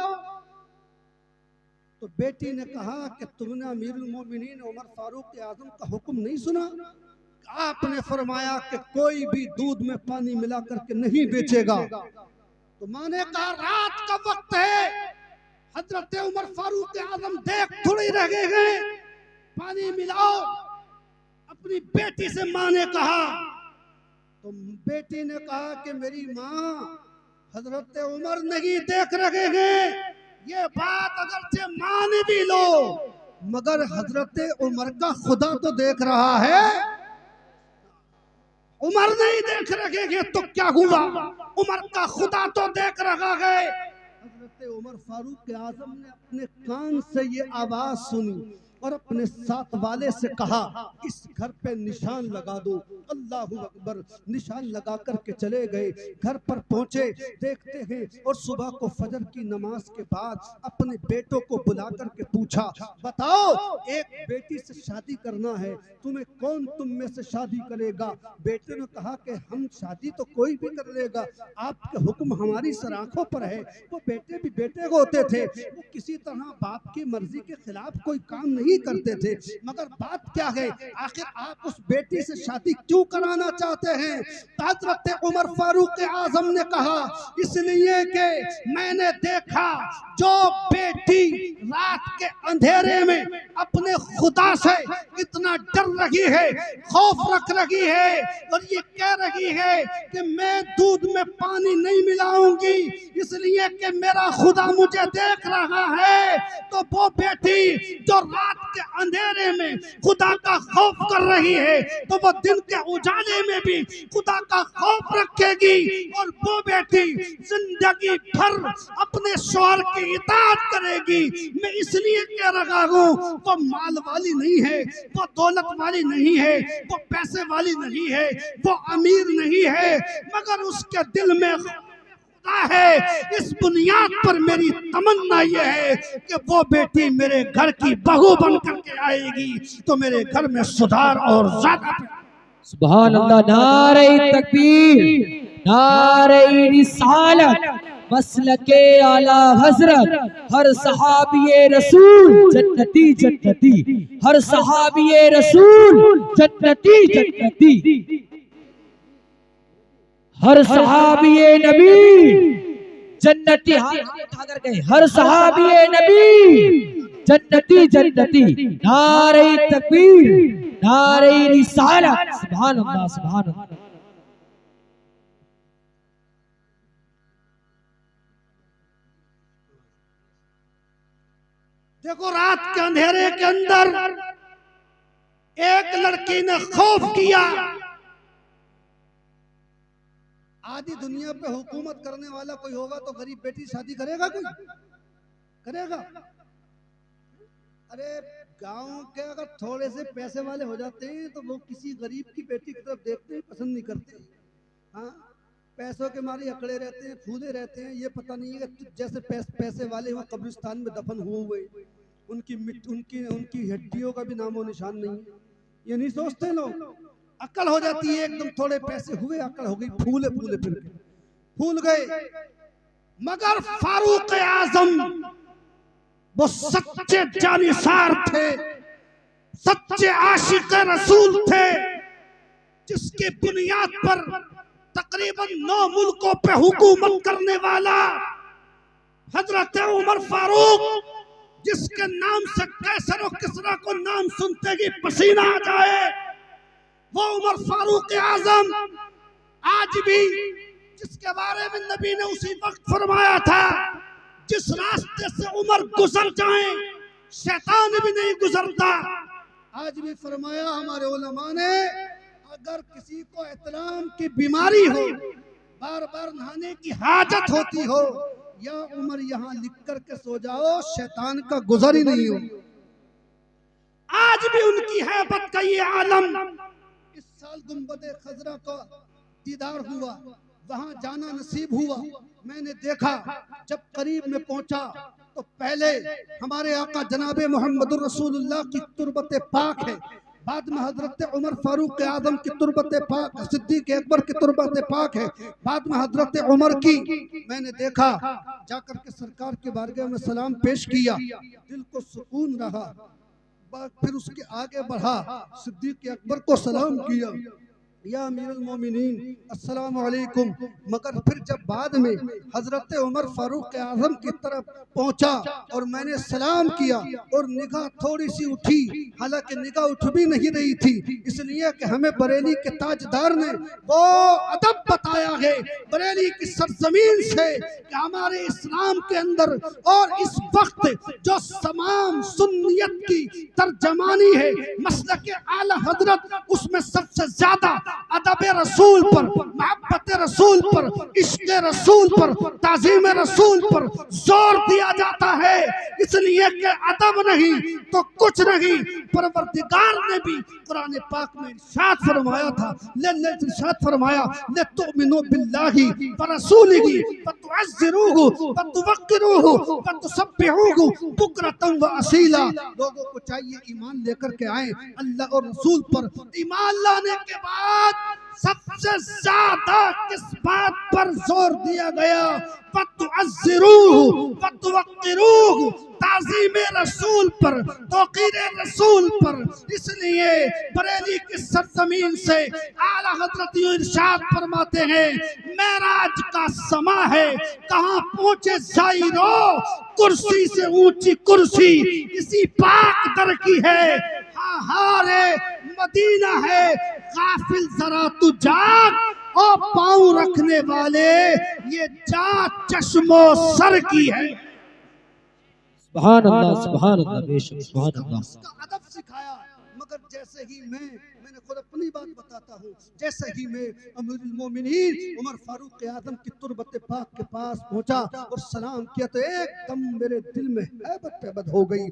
तो बेटी ने कहा कि तुमने अमीरुल मोमिनीन उमर फारूक आजम का हुक्म नहीं सुना, आपने फरमाया कि कोई भी दूध में पानी मिला करके नहीं बेचेगा। तो माँ ने कहा रात का वक्त है, हजरत उमर फारूक आजम देख थोड़ी रह गए हैं, पानी मिलाओ। अपनी बेटी से माँ ने कहा, तो बेटी ने कहा कि मेरी माँ हजरत उमर नहीं देख रहे हैं, ये बात अगरचे मान भी लो, मगर हजरत उमर का खुदा तो देख रहा है। उमर नहीं देख रहे हैं तो क्या हुआ, उमर का खुदा तो देख रहा है। हजरत उमर फारूक आजम ने अपने कान से ये आवाज सुनी और अपने साथ वाले से कहा इस घर पे निशान लगा दो। अल्लाहु अकबर। निशान लगा करके चले गए, घर पर पहुंचे, देखते हैं और सुबह को फजर की नमाज के बाद अपने बेटों को बुला करके पूछा, बताओ एक बेटी से शादी करना है, तुम्हें कौन तुम में से शादी करेगा। बेटे ने कहा कि हम शादी तो कोई भी कर लेगा, आपके हुक्म हमारी सराखों पर है। वो बेटे भी बेटे होते थे, वो किसी तरह बाप की मर्जी के खिलाफ कोई काम नहीं करते थे, मगर बात क्या है, आखिर आप उस बेटी से शादी क्यों कराना चाहते हैं। हज़रत उमर फारूक आजम ने कहा इसलिए कि मैंने देखा जो बेटी रात के अंधेरे में अपने खुदा से इतना डर रही है, खौफ रख रही है और ये कह रही है कि मैं दूध में पानी नहीं मिलाऊंगी इसलिए कि मेरा खुदा मुझे देख रहा है, तो वो बेटी जो रात रात के अंधेरे में खुदा का खौफ कर रही है तो वो दिन के उजाले में भी खुदा का खौफ रखेगी। और वो बेटी जिंदगी भर अपने शौहर की इताअत करेगी। मैं इसलिए कह रहा हूँ, वो माल वाली नहीं है, वो दौलत वाली नहीं है, वो पैसे वाली नहीं है, वो अमीर नहीं है, मगर उसके दिल में है। इस बुनियाद पर मेरी तमन्ना यह है कि वो बेटी मेरे घर की बहू बन करके आएगी तो मेरे घर में सुधार और ज्यादा। सुभान अल्लाह। नारे तकबीर, नारे रिसालत, मसलके आला हजरत, हर सहाबिये रसूल जन्नती जन्नती, हर सहाबिये रसूल जन्नती जन्नती, हर सहाबिये नबी जन्नती। उठा कर गए, हर सहाबिये नबी जन्नती जन्नती। नारे तकबीर, नारे रिसालत। सुभान अल्लाह, सुभान अल्लाह। देखो, रात के अंधेरे के अंदर एक लड़की ने खौफ किया। आधी दुनिया पे हुकूमत करने वाला कोई होगा तो गरीब बेटी शादी करेगा? कोई करेगा? अरे गांव के अगर थोड़े से पैसे वाले हो जाते हैं तो वो किसी गरीब की बेटी की तरफ देखते ही पसंद नहीं करते। हाँ, पैसों के मारे अकड़े रहते हैं, फूले रहते हैं। ये पता नहीं है कि जैसे पैसे वाले वहाँ कब्रिस्तान में दफन हुए, उनकी हड्डियों का भी नामो निशान नहीं। ये नहीं सोचते लोग। अकल हो जाती है एकदम, थोड़े पैसे हुए अकल हो गई, फूले फूले फिर फूल गए। मगर फारूक आजम वो सच्चे जानिसार थे, सच्चे आशिक रसूल थे, जिसकी बुनियाद पर तकरीबन 9 मुल्कों पे हुकूमत करने वाला हजरत उमर फारूक, जिसके नाम से कैसर और किसरा को नाम सुनते ही पसीना आ जाए, वो उमर फारूक आजम आज भी, जिसके बारे में नबी ने उसी वक्त फरमाया था, जिस रास्ते से उमर गुजर जाए शैतान भी नहीं गुजरता, आज भी फरमाया हमारे उलमा ने, अगर किसी को एहतराम की बीमारी हो, बार बार नहाने की हाजत होती हो, या उमर यहाँ लिख कर के सो जाओ, शैतान का गुजर ही नहीं हो। आज भी उनकी हैबत का ये आलम। इस साल गुंबदे खजरा का दीदार हुआ, वहां जाना नसीब हुआ। मैंने देखा, जब करीब में पहुंचा तो पहले हमारे आका जनाबे मोहम्मदुर रसूलुल्लाह की तुरबत पाक है, बाद में हजरत उमर फारूक आजम की तुरबत पाक, सिद्दीक अकबर की तुरबत पाक है, बाद में हजरत उमर की। मैंने देखा, जाकर के सरकार के बारगाह में सलाम पेश किया, दिल को सुकून रहा। फिर उसके आगे बढ़ा, सिद्दीक अकबर को सलाम किया, या अमीरुल मोमिनीन अस्सलाम वालेकुम। मगर फिर जब बाद में हजरत उमर फारूक आजम की तरफ पहुंचा और मैंने सलाम किया और निगाह थोड़ी सी उठी, हालांकि निगाह उठ भी नहीं रही थी, इसलिए कि हमें बरेली के ताजदार ने वो अदब बताया है बरेली की सरजमीन से कि हमारे इस्लाम के अंदर और इस वक्त जो तमाम सुन्नियत की तर्जमानी है मसलक आला हजरत, उसमें सबसे ज्यादा अदब रसूल पर, मोहब्बत रसूल पर, इश्क रसूल पर, ताज़ीम रसूल पर जोर दिया जाता है। इसलिए कि अदब नहीं तो कुछ नहीं। परवरदिगार ने भी कुरान पाक में इरशाद फरमाया था, इरशाद फरमाया, ले तुमिनु बिल्लाहि व रसूलिहि व तुअज़्ज़िरूहु व तुवक्किरूहु व तुसब्बिहूहु बुक्रतन व असीला। लोगों को चाहिए ईमान लेकर के आए अल्लाह और रसूल पर। ईमान लाने के बाद सबसे ज्यादा किस बात पर जोर दिया गया? ताज़ीम रसूल पर, तौक़ीर रसूल पर। इसलिए बरेली की सरजमीन से आला हज़रत इरशाद फरमाते हैं, मेराज का समा है, कहाँ पहुँचे ज़ाइरो, कुर्सी से ऊंची कुर्सी इसी पाक दर की है। हारे मदीना है, गाफिल जरा तू जाग, और पाँव रखने वाले ये जात चश्मो सर की है। सुभान अल्लाह सुभान अल्लाह बेशक सुभान अल्लाह। उसका अदब सिखाया। मगर जैसे ही मैंने खुद अपनी बात बताता हूँ, जैसे ही मैं अमीरुल मोमिनीन उमर फारूक आजम की तुरबत पाक के पास पहुंचा और सलाम किया तो एकदम मेरे दिल में हैबत पैदा हो गई,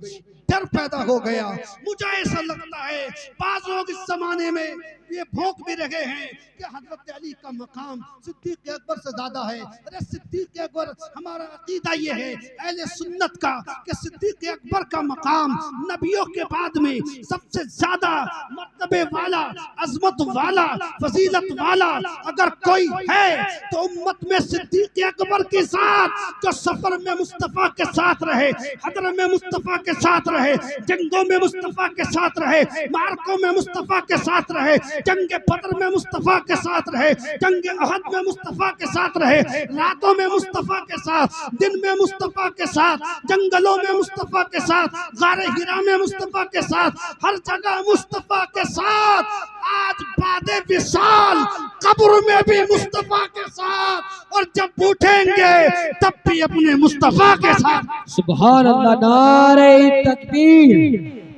डर पैदा हो गया। मुझे ऐसा लगता है बाज लोग इस जमाने में ये भोंक भी रहे हैं कि हजरत अली का मकाम सिद्दीक अकबर से ज्यादा है। अरे सिद्दीक अकबर, हमारा अकीदा ये है अहले सुन्नत का कि सिद्दीक अकबर का मकाम नबियों के बाद में सबसे ज्यादा मर्तबे वाला, अजमत वाला, फजीलत वाला अगर कोई है तो उम्मत में सिद्दीक अकबर के साथ जो सफर में मुस्तफा के साथ रहे, हदर में मुस्तफा के साथ रहे, जंगों में मुस्तफा के साथ रहे, मार्कों में मुस्तफा के साथ रहे, जंग बदर में मुस्तफा के साथ रहे, जंग अहद में मुस्तफा के साथ रहे, रातों में मुस्तफा के साथ, दिन में मुस्तफा के साथ, जंगलों में मुस्तफा के साथ, गारे हिरा में मुस्तफा के साथ, हर जगह मुस्तफा के साथ। आज बादे विशाल कब्र में भी मुस्तफा के साथ, और जब उठेंगे तब भी अपने मुस्तफा के साथ। सुभान अल्लाह। नारे तकबीर,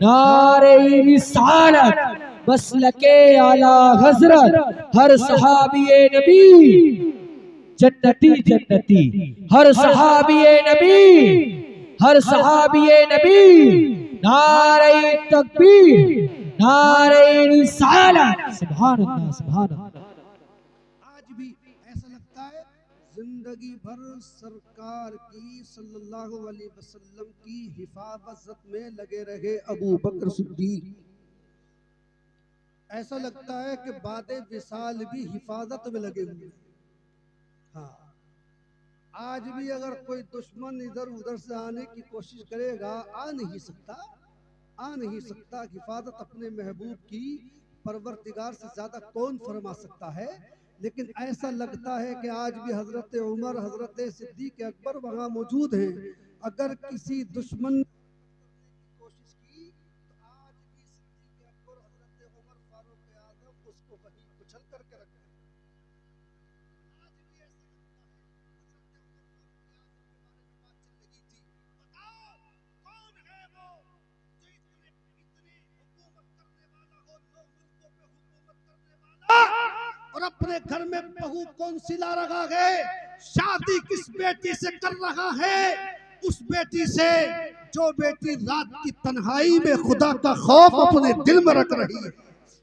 नारे रिसालत, मसलके आला हजरत, हर सहाबिये नबी जन्नती जन्नती, हर सहाबिये नबी, हर सहाबिये नबी। नारे तकबीर, नारे रिसालत, सुभान अल्लाह सुभान अल्लाह। आज भी ऐसा लगता है जिंदगी भर सरकार की सल्लल्लाहु अलैहि वसल्लम की हिफाजत में लगे रहे अबू बकर सिद्दीक। ऐसा लगता है कि बादे विसाल भी हिफाजत में लगे हुए। हाँ, आज भी अगर कोई दुश्मन इधर उधर से आने की कोशिश करेगा, आ नहीं सकता। हिफाजत अपने महबूब की परवरदिगार से ज्यादा कौन फरमा सकता है। लेकिन ऐसा लगता है कि आज भी हजरत उमर, हजरत सिद्दीक अकबर वहां मौजूद हैं। अगर किसी दुश्मन कोशिश की तो आज भी सिद्दीक अकबर, हजरत उमर फारूक आजम उसको वहीं कुचल करके रखे। आज भी ऐसा लगता है हजरत उमर फारूक आजम के बारे में बात चल रही थी। बताओ कौन है वो जो इतनी हुकूमत करने वाला हो, 9 मुल्कों पे हुकूमत करने वाला, और अपने घर में बहू कौन सी ला रहा है, शादी किस बेटी से कर रहा है, उस बेटी से जो बेटी रात की तन्हाई में खुदा का खौफ अपने दिल में रख रही है।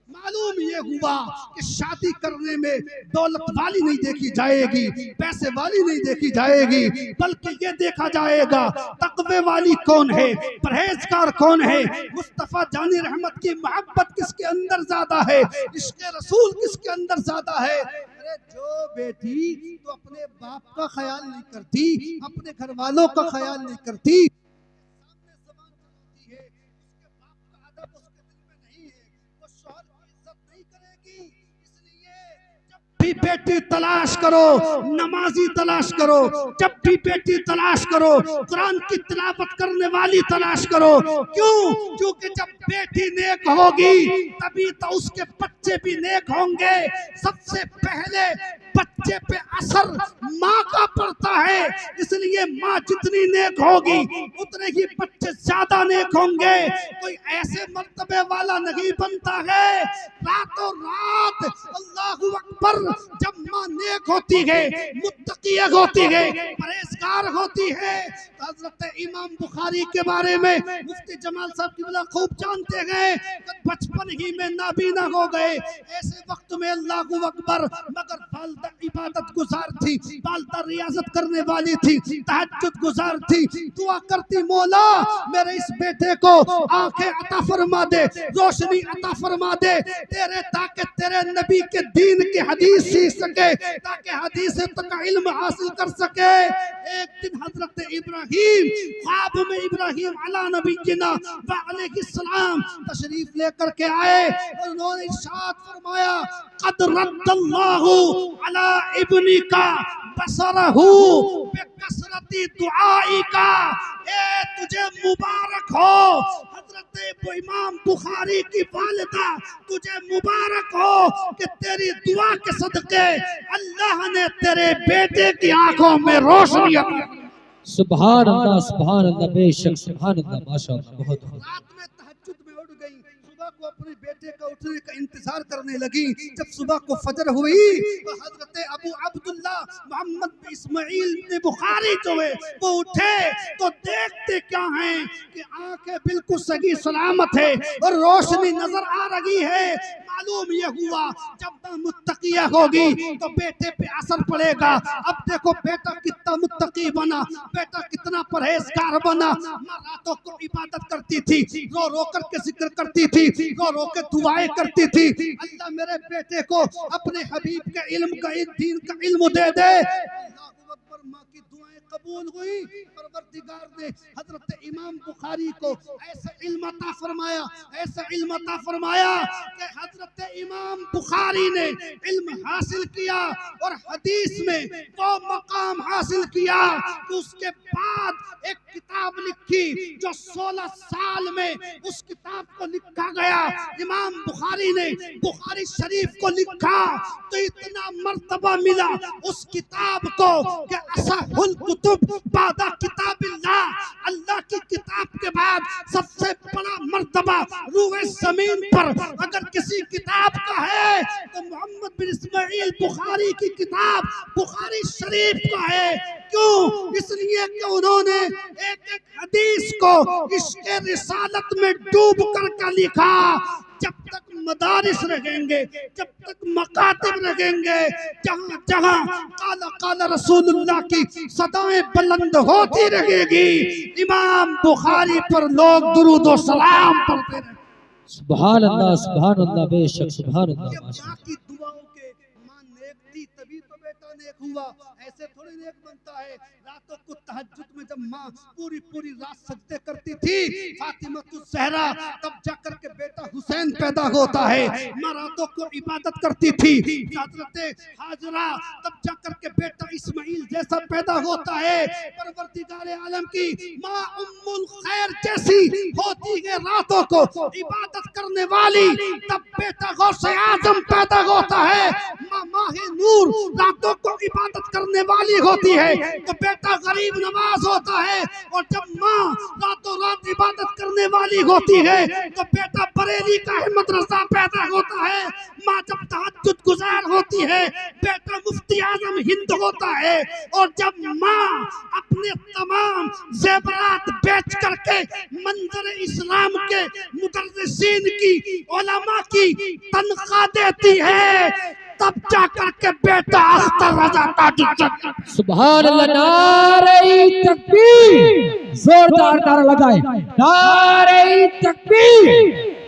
मालूम ये हुआ कि शादी करने में दौलत वाली नहीं देखी जाएगी, पैसे वाली नहीं देखी जाएगी, बल्कि ये देखा जाएगा तकवे वाली कौन है, परहेजगार कौन है, मुस्तफा जानी रहमत की मोहब्बत किसके अंदर ज्यादा है, इश्क़ रसूल किसके अंदर ज्यादा है। अरे जो बेटी तो अपने बाप का ख्याल नहीं करती, अपने घर वालों का ख्याल नहीं करती, सामने ज़बान चलाती है, उसके बाप का अदब उसके दिल में नहीं है, वो शौहर की इज्जत नहीं करेगी। इसलिए जब भी बेटी तलाश करो, नमाजी तलाश करो, जब भी बेटी तलाश करो, कुरान की तिलावत करने वाली तलाश करो। क्यों? क्योंकि जब बेटी नेक होगी तभी तो उसके बच्चे भी नेक होंगे। सबसे पहले बच्चे पे असर माँ का पड़ता है, इसलिए माँ जितनी नेक होगी उतने ही बच्चे ज्यादा नेक होंगे। कोई ऐसे मर्तबे वाला नहीं बनता है रातों रात। अल्लाहु अकबर, जब माँ नेक होती है, मुत्तकी होती है, परहेजगार होती है, तो हजरत इमाम बुखारी के बारे में मुफ्ती जमाल साहब किबला खूब जानते हैं कि बचपन ही में नाबीना हो गए। ऐसे वक्त में अल्लाहु अकबर, मगर वालिदा इबादत गुजार थी, वालिदा रियाजत करने वाली थी, तहज्जुद गुजार थी, दुआ करती मौला मेरे इस बेटे को आंखें अता फरमा दे, रोशनी अता फरमा दे तेरे, ताकि तेरे नबी के दीन की हदीस सीख सके, ताकि हदीस तक इल्म हासिल कर सके। एक दिन हजरत इब्राहिम ख्वाब में, इब्राहिम अला नबीना व अलैहिस्सलाम तशरीफ लेकर के आए और उन्होंने इरशाद फरमाया, कद रद्दल्लाहु अला इब्नी का बसरहु बिकसरती दुआई का। ए तुझे मुबारक हो हजरत इमाम बुखारी की वालिदा, तुझे मुबारक हो कि तेरी दुआ के सदके अल्लाह ने तेरे बेटे की आंखों में रोशनी अता की। सुभान अल्लाह बेशक सुभान अल्लाह माशाअल्लाह बहुत रात में तहज्जुद में उठ गई, सुबह को अपने बेटे का उठने का इंतजार करने लगी। जब सुबह को फजर हुई तो हजरत अबू अब्दुल्ला मोहम्मद बिन इस्माइल ने बुखारी जो है वो उठे तो देखते क्या हैं कि आंखें बिल्कुल सही सलामत है और रोशनी नजर आ रही है। मालूम ये हुआ जब मां मुत्तकिया होगी तो बेटे पे असर पड़ेगा। अब देखो बेटा कितना मुत्तकी बना, बेटा कितना परहेजगार बना। मां रातों को इबादत करती थी, रो रो करके जिक्र करती थी, रो रो के दुआएं करती थी। अल्लाह मेरे बेटे को अपने हबीब के इल्म का, दीन का इल्म दे दे। अल्लाहू अकबर, मां की दुआएं कबूल हुई। परवरदिगार ने हजरत इमाम बुखारी को ऐसा इल्म अता फरमाया, ऐसा इल्म अता फरमाया कि हजरत इमाम बुखारी ने इल्म हासिल किया और हदीस में वो मकाम हासिल किया कि उसके बाद एक किताब लिखी जो 16 साल में उस किताब को लिखा गया। इमाम बुखारी ने बुखारी शरीफ को लिखा तो इतना मर्तबा मिला उस किताब को कि असहुल कुतुब बादा किताबिल्लाह, अल्लाह की किताब के बाद सबसे बड़ा मर्तबा रूए जमीन पर अगर किसी किताब का है तो मोहम्मद बिन इस्माइल बुखारी की किताब बुखारी शरीफ का है। क्यों? इसलिए कि उन्होंने एक एक हदीस को इसके रिसालत में डूब कर लिखा। जब तक मदारिस रहेंगे, जब तक मकातिब रहेंगे, जहाँ जहाँ काला काला रसूलुल्लाह की सदाएं बुलंद होती रहेगी, इमाम बुखारी पर लोग दुरूद और सलाम पढ़ते रहेंगे। सुभान अल्लाह बेशक सुभान अल्लाह ये माशाअल्लाह। माँ की दुआओं के माँ नेक थी तभी तो बेटा नेक हुआ, ऐसे थोड़ी नेक बनता है। रातों को तहज्जुद में जब माँ पूरी पूरी रात सजदे करती थी फातिमा ज़हरा, तब जाकर के बेटा हुसैन पैदा होता है। माँ रातों को इबादत करती थी हजरत हाजरा, तब जाकर के बेटा इस्माइल जैसा पैदा होता है। परवरदिगार आलम की माँ उम्मुल खैर जैसी होती है रातों को इबादत करने वाली, तब बेटा गौसे आजम पैदा होता है। माँ माहे नूर रातों को इबादत करने वाली होती है तो बेटा गरीब नवाज होता है। और जब माँ रातों रात इबादत करने वाली होती है तो बेटा बरेली का अहमद रजा पैदा होता है। माँ जब तहज्जुद गुजार होती है बेटा मुफ्ती आजम हिंद होता है। और जब माँ अपने तमाम जेवरात बेच करके मंजर इस्लाम के मुदर्रिसीन की उलमा की तनख्वाह देती है, तब जाकर के बेटा अख्तर रजा ताजुद्दीन। सुभान अल्लाह नारे तकबीर, जोरदार नारा लगाए नारे तकबीर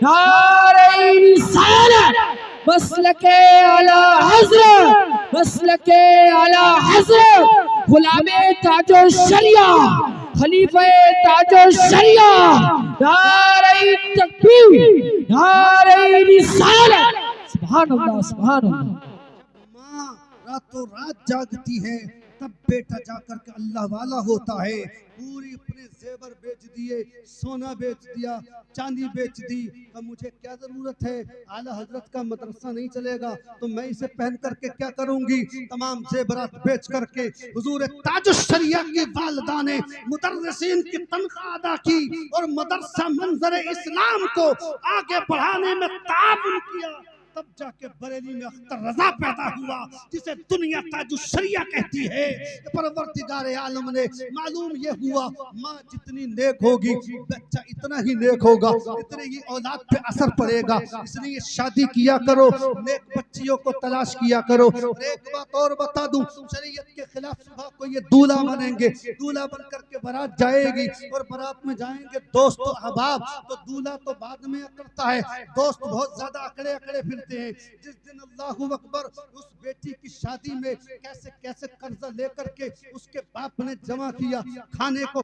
नारे रिसालत, मसलके आला हजरत मसलके आला हजरत गुलामे ताजो शरिया खलीफे ताजो शरिया, नारे तकबीर नारे रिसालत। सुभान अल्लाह सुभान अल्लाह। माँ रातों रात जागती है तब बेटा जाकर के अल्लाह वाला होता है। पूरी अपने जेवर बेच दिए, सोना बेच दिया, चांदी बेच दी। अब मुझे क्या जरूरत है, आला हजरत का मदरसा नहीं चलेगा तो मैं इसे पहन करके क्या करूंगी। तमाम जेवरात बेच करके हुजूर ताजुश्शरिया की वालिदा ने मुदर्रिसीन की तनख्वाह अदा की और मदरसा मंजर इस्लाम को आगे बढ़ाने में ताउन किया। तब जाके बरेली में अख्तर रजा पैदा हुआ जिसे दुनिया ताजुश्शरिया कहती है। परवरदिगार आलम ने मालूम ये हुआ माँ जितनी नेक होगी बच्चा इतना ही नेक होगा, इतने ही औलाद पे असर पड़ेगा। इसलिए शादी किया करो, नेक बच्चियों को तलाश किया करो। और एक बात और बता दूं, शरीयत के खिलाफ सुबह को ये दूल्हा बनेंगे, दूल्हा बन करके बारात जाएगी और बारात में जाएंगे दोस्त अहबाब, तो दूल्हा तो बाद में करता है, दोस्त बहुत ज्यादा अकड़े अकड़े फिरते हैं। जिस दिन अल्लाहु अकबर उस बेटी की शादी में कैसे कैसे कर्जा लेकर के उसके बाप ने जमा किया, खाने को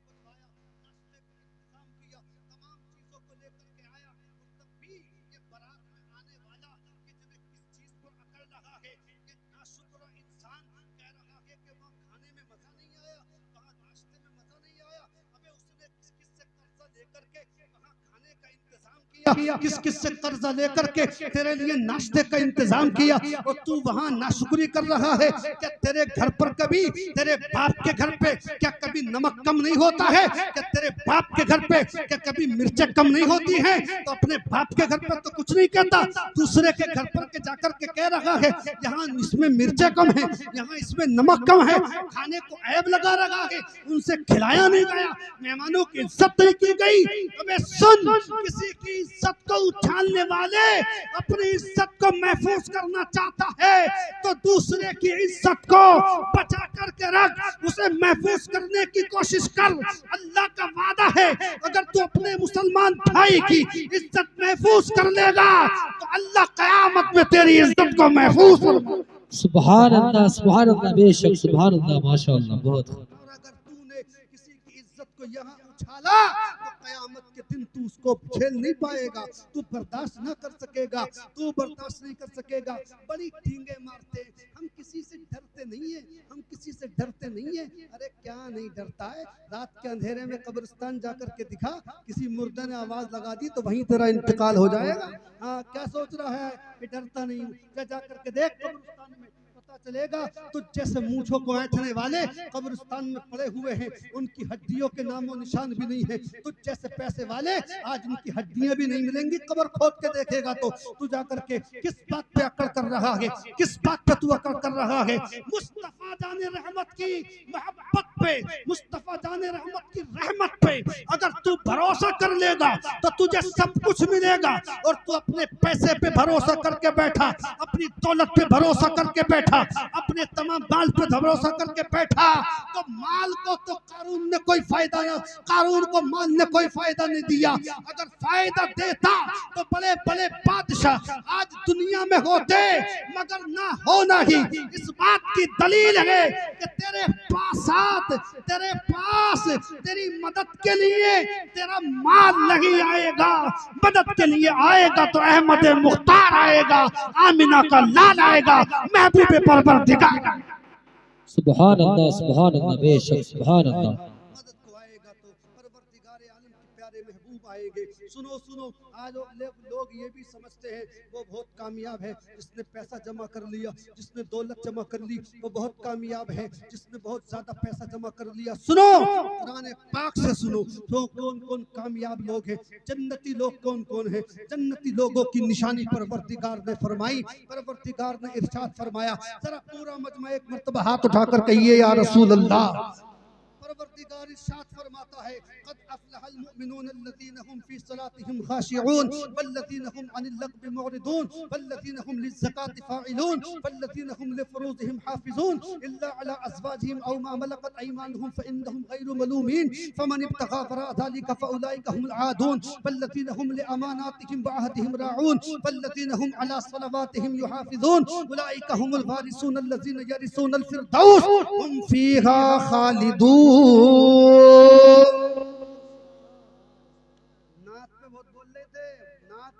किस किस से कर्जा लेकर के तेरे लिए नाश्ते का इंतजाम किया और तू वहां नाशुक्री कर रहा है। क्या तेरे घर पर कभी, तेरे बाप के घर पे क्या कभी नमक कम नहीं होता है? क्या तेरे बाप के घर पे क्या कभी मिर्चें कम नहीं होती हैं? तो अपने बाप के घर पर तो कुछ नहीं कहता, दूसरे के घर पर के जाकर के कह रहा है यहाँ इसमें मिर्चें कम है, यहाँ इसमें नमक कम है, खाने को ऐब लगा रहा है, उनसे खिलाया नहीं गया, मेहमानों की इज्जत नहीं की गई। अबे सुन, किसी की इज्जत को उछालने वाले अपनी इज्जत को महफूज करना चाहता है तो दूसरे की इज्जत को बचा करके रख, उसे महफूज करने की कोशिश कर। अल्लाह का वादा है अगर तू अपने मुसलमान भाई की इज्जत महफूज कर लेगा तो अल्लाह कयामत में तेरी इज्जत को महफूज करेगा। सुभान अल्लाह, बेशक सुभान अल्लाह, माशाअल्लाह, बहुत। और अगर तूने किसी की इज्जत को यहाँ उछाला तो कयामत के दिन तू उसको झेल नहीं पाएगा, तू बर्दाश्त ना कर सकेगा, तू बर्दाश्त नहीं कर सकेगा। बड़ी ठींगे मारते, हम किसी से डरते नहीं है, हम किसी से डरते नहीं है। अरे क्या नहीं डरता है? रात के अंधेरे में कब्रिस्तान जाकर के दिखा, किसी मुर्दे ने आवाज लगा दी तो वहीं तेरा इंतकाल हो जाएगा। हाँ, क्या सोच रहा है कि डरता नहीं हूँ? जाकर के देख कब्रिस्तान में, पता चलेगा। तो जैसे मूंछों को ऐंठने वाले कब्रिस्तान में पड़े हुए हैं, उनकी हड्डियों के नामो निशान भी नहीं है। तो जैसे पैसे वाले आज उनकी हड्डियां भी नहीं मिलेंगी। कब्र खोद के देखेगा तो तू जाकर के किस बात पे अकड़ कर रहा है, किस बात पे तू अकड़ कर रहा है? मुस्तफा जाने रहमत की मोहब्बत पे, मुस्तफा जाने रहमत की रहमत पे अगर तू भरोसा कर लेगा तो तुझे सब कुछ मिलेगा। और तू अपने पैसे पे भरोसा करके बैठा, अपनी दौलत पे भरोसा करके बैठा, अपने तमाम माल पे भरोसा करके बैठा तो माल को तो कारून ने कोई फायदा ना, कारून को माल ने कोई फायदा नहीं दिया। अगर फायदा देता तो बड़े बड़े बादशाह आज दुनिया में होते, मगर ना होना ही इस बात की दलील है कि तेरे पास तेरी मदद के लिए तेरा माल नहीं आएगा, मदद के लिए आएगा तो अहमद मुख्तार आएगा, आमिना का लाल आएगा, महबूब परवरदिगार। सुभान अल्लाह, बेशक सुभान अल्लाह। मदद को आएगा तो परवरदिगार आलम के प्यारे महबूब आएंगे। सुनो सुनो, आज लोग ये भी समझते हैं वो बहुत कामयाब है, जिसने पैसा जमा कर लिया, जिसने दौलत जमा कर ली वो बहुत कामयाब है, जिसने बहुत ज्यादा पैसा जमा कर लिया। सुनो, कुरान पाक से सुनो तो कौन कौन कामयाब लोग हैं, जन्नती लोग कौन कौन है। जन्नती लोगों की निशानी परवरदिगार ने फरमाई, परवरदिगार ने इरशाद फरमाया। जरा पूरा मजमा एक मर्तबा हाथ उठाकर कहिए या रसूल अल्लाह। परवरदिगार इरशाद फरमाता है, क़द अफ़लहल मुमिनून अल्लज़ीना हुम फ़ी सलातिहिम ख़ाशिऊन वल्लज़ीना हुम अनिल लग़्वी मुअरिदून वल्लज़ीना हुम लिज़्ज़काति फ़ाइलून वल्लज़ीना हुम लिफ़ुरूजिहिम हाफ़िज़ून इल्ला अला अज़वाजिहिम औ मा मलकत अयमानुहुम फ़इन्नहुम गैरु मलूमीन फ़मन इब्तग़ा वराअ ज़ालिका फ़उलाइका हुमुल आदून वल्लज़ीना हुम लिअमानातिहिम व अहदिहिम राऊन वल्लज़ीना हुम अला सलवातिहिम युहाफ़िज़ून उलाइका हुमुल वारिसून अल्लज़ीना यरिसूनल फ़िरदौस हुम फ़ीहा ख़ालिदून। नात पे बहुत बोल रहे थे, नात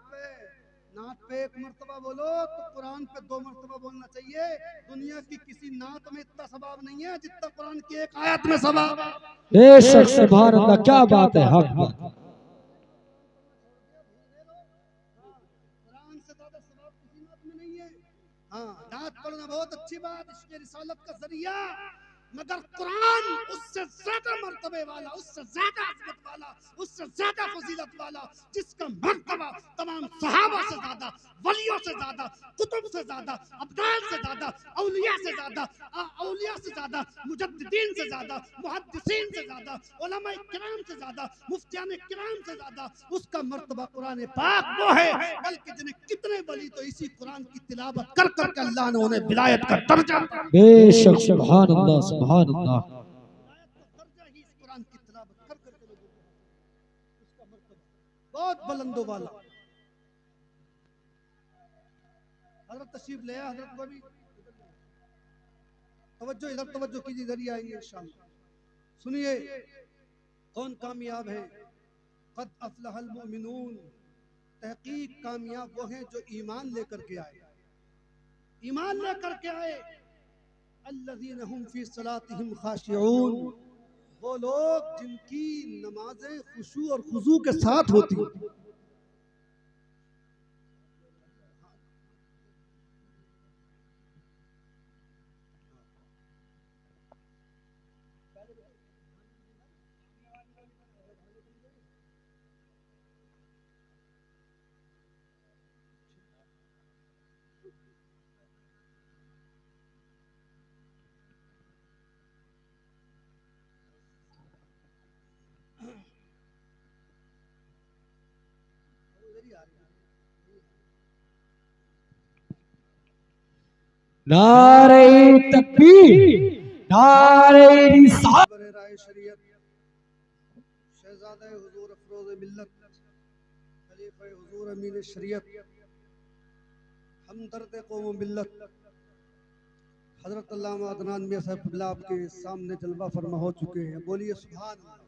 पे एक मर्तबा बोलो तो कुरान पे 2 मर्तबा बोलना चाहिए। दुनिया की किसी नात में इतना सवाब नहीं है जितना कुरान की एक आयत में सवाब। बेशक सुभान अल्लाह, क्या बात है, हक बात। कुरान से ज्यादा सवाब किसी नात में नहीं है। हाँ, नात पढ़ना बहुत अच्छी बात, इसके रिसालत का जरिया, मगर कुरान उससे ज्यादा मर्तबे वाला, उससे ज्यादा अज़मत वाला, उससे ज्यादा फजीलत वाला, जिसका मर्तबा तमाम सहाबा से ज्यादा, वलियों से ज्यादा, कुतुब से ज्यादा, अब्दाल से ज्यादा, औलिया से ज्यादा, मुजद्दिदीन से ज्यादा, मुहद्दिसीन से ज्यादा, उलमाए किराम से ज्यादा, मुफ्तियाने किराम से ज्यादा, उसका मर्तबा कुरान पाक वो है। बल्कि जिन्हें कितने वली तो इसी कुरान की तिलावत कर करके अल्लाह ने उन्हें विलायत का दर्जा, बेशक सुभान अल्लाह, सुभान अल्लाह। दर्जा ही इस कुरान की तिलावत कर करके लोगों को, उसका मर्तबा बहुत बुलंदो वाला। हजरत तशरीफ ले आया, हजरत को भी तवज्जो, इधर तवज्जो कीजिए, इधर ही आएंगे इंशाअल्लाह। सुनिए कौन कामयाब है। क़द अफ़लहल मुमिनून, तहकीक कामयाब वो हैं जो ईमान लेकर के आए, ईमान लेकर के आए। अल्लज़ीना हुम फ़ी सलातिहिम ख़ाशिऊन, वो लोग जिनकी नमाजें खुशू और खुजू के साथ होती हैं। नारे तकबीर, नारे रिसालत। बरेराए शरीयत शहजादा हुजूर अफरोज मिल्लत खलीफा हुजूर अमीन शरीयत हमदर्द कौम मिल्लत हजरत अल्लामा अदनान मियां साहब आपके सामने जलवा फरमा हो चुके हैं। बोलिए सुभान अल्लाह।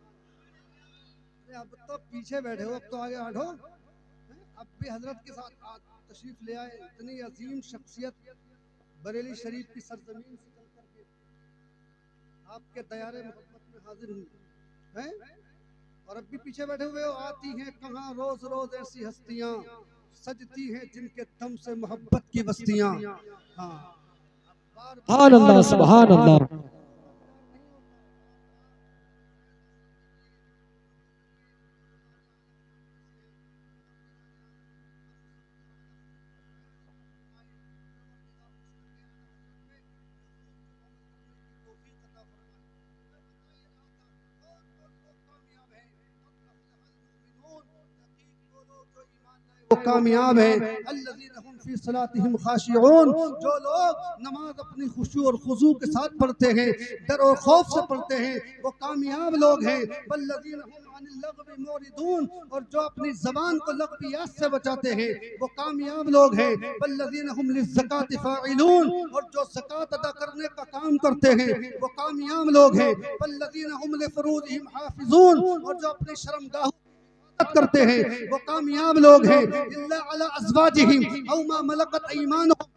अब तो पीछे बैठे हो, अब तो आगे हटो। अब भी हजरत के साथ तशरीफ ले आए। इतनी अजीम शख्सियत बरेली शरीफ की सरजमीन से चल करके आपके दयारे मोहब्बत में हाजिर हुई हैं और अब भी पीछे बैठे हुए हो। आती हैं कहाँ रोज रोज ऐसी हस्तियां, सजती हैं जिनके दम से मोहब्बत की बस्तियां। हाँ, सुभान अल्लाह, सुभान अल्लाह। वो कामयाब है अल्लज़ीना हुम फी सलातिहिम खाशिऊन, जो लोग नमाज अपनी खुशू और खुजू के साथ पढ़ते हैं, डर और खौफ से पढ़ते हैं, वो कामयाब लोग हैं। वल्लज़ीना हुम अनिल लग़वी मुरिदून, और जो अपनी ज़बान को लग़वियात से बचाते हैं वो कामयाब लोग हैं। वल्लज़ीना हुम लिज़्ज़काति फ़ाइलून, और जो ज़कात अदा करने का काम करते हैं वो कामयाब लोग हैं। वल्लज़ीना हुम लिफ़ुरूजिहिम हाफ़िज़ून, और जो अपनी शर्मगाह करते हैं वो कामयाब लोग हैं। इल्ला अला अज़वाजिहिम औ मा मलकत ऐमानुहुम,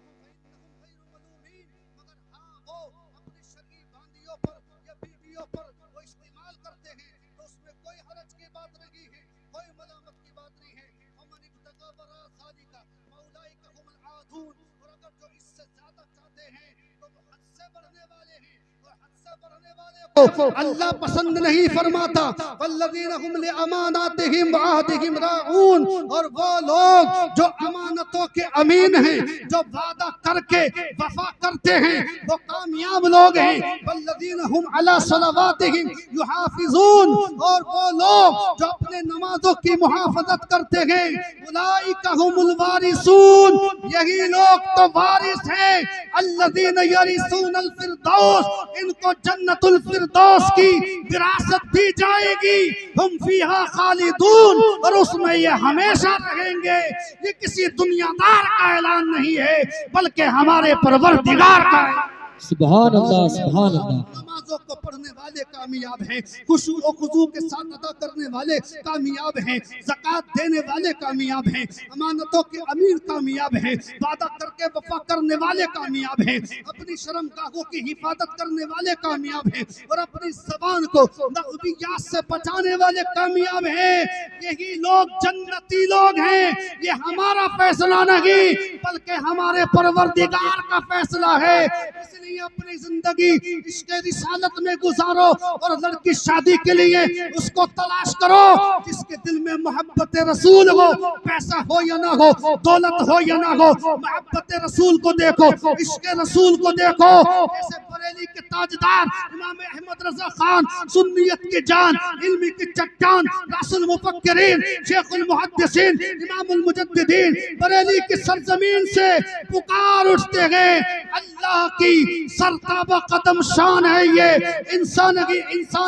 मगर हाँ वो अपनी शर्ई बांदियों पर या बीवियों पर वो इस्तेमाल करते हैं तो उसमें कोई हरज की बात नहीं है, कोई मलामत की बात नहीं है। वमन इब्तगा वरा ज़ालिका फउलाइका हुमुल आदून, और अगर जो इससे ज्यादा चाहते हैं तो वो हद से बढ़ने वाले हैं, और हद से बढ़ने वाले को अल्लाह पसंद नहीं फरमाता। वल्लज़ीना हुम लिअमानातिहिम व अहदिहिम राऊन, और वो लोग जो अमानतों के अमीन हैं, जो वादा करके वफा करते हैं वो कामयाब लोग हैं। वल्लज़ीना हुम अला सलावातिहिम युहाफिज़ून, और वो लोग जो अपने नमाजों की मुहाफजत करते हैं उलाइका हुमुल वारिसून, यही लोग तो वारिस हैं। अल्लज़ीना यरिसूनल फिरदौस, इनको जन्नतुल फिरदौस की विरासत दी जाएगी। हम फीहा खालिदून, और उसमें ये हमेशा रहेंगे। ये किसी दुनियादार का ऐलान नहीं है बल्कि हमारे परवरदिगार का है। सुभान अल्लाह, सुभान अल्लाह। नमाजों को पढ़ने वाले कामयाब हैं, खुशू और खुजू के साथ अदा करने वाले कामयाब हैं, ज़कात देने वाले कामयाब हैं, अमानतों के अमीर कामयाब हैं, वादा करके वफा करने वाले कामयाब हैं, अपनी शर्मगाहों की हिफाजत करने वाले कामयाब हैं, और अपनी ज़बान को लग़वियात से बचाने वाले कामयाब हैं। यही लोग जन्नती लोग हैं। ये हमारा फैसला नहीं बल्कि हमारे परवरदिगार का फैसला है। इसलिए अपनी जिंदगी इसके रिसालत में गुजारो, और लड़की शादी के लिए उसको तलाश करो जिसके दिल में मोहब्बत रसूल हो। पैसा हो या ना हो, दौलत हो या ना हो, मोहब्बत रसूल को देखो, इश्क रसूल को देखो। जैसे बरेली के ताजदार इमाम अहमद रजा खान, सुन्नियत की जान, इल्मी की चट्टान, रासुल मुफक्किरीन, शेखुल मुहद्दिसीन, इमामुल मुजद्दिदीन, बरेली की सरजमीन से पुकार उठते हैं। अल्लाह की सरताबा कदम शान है ये, इंसान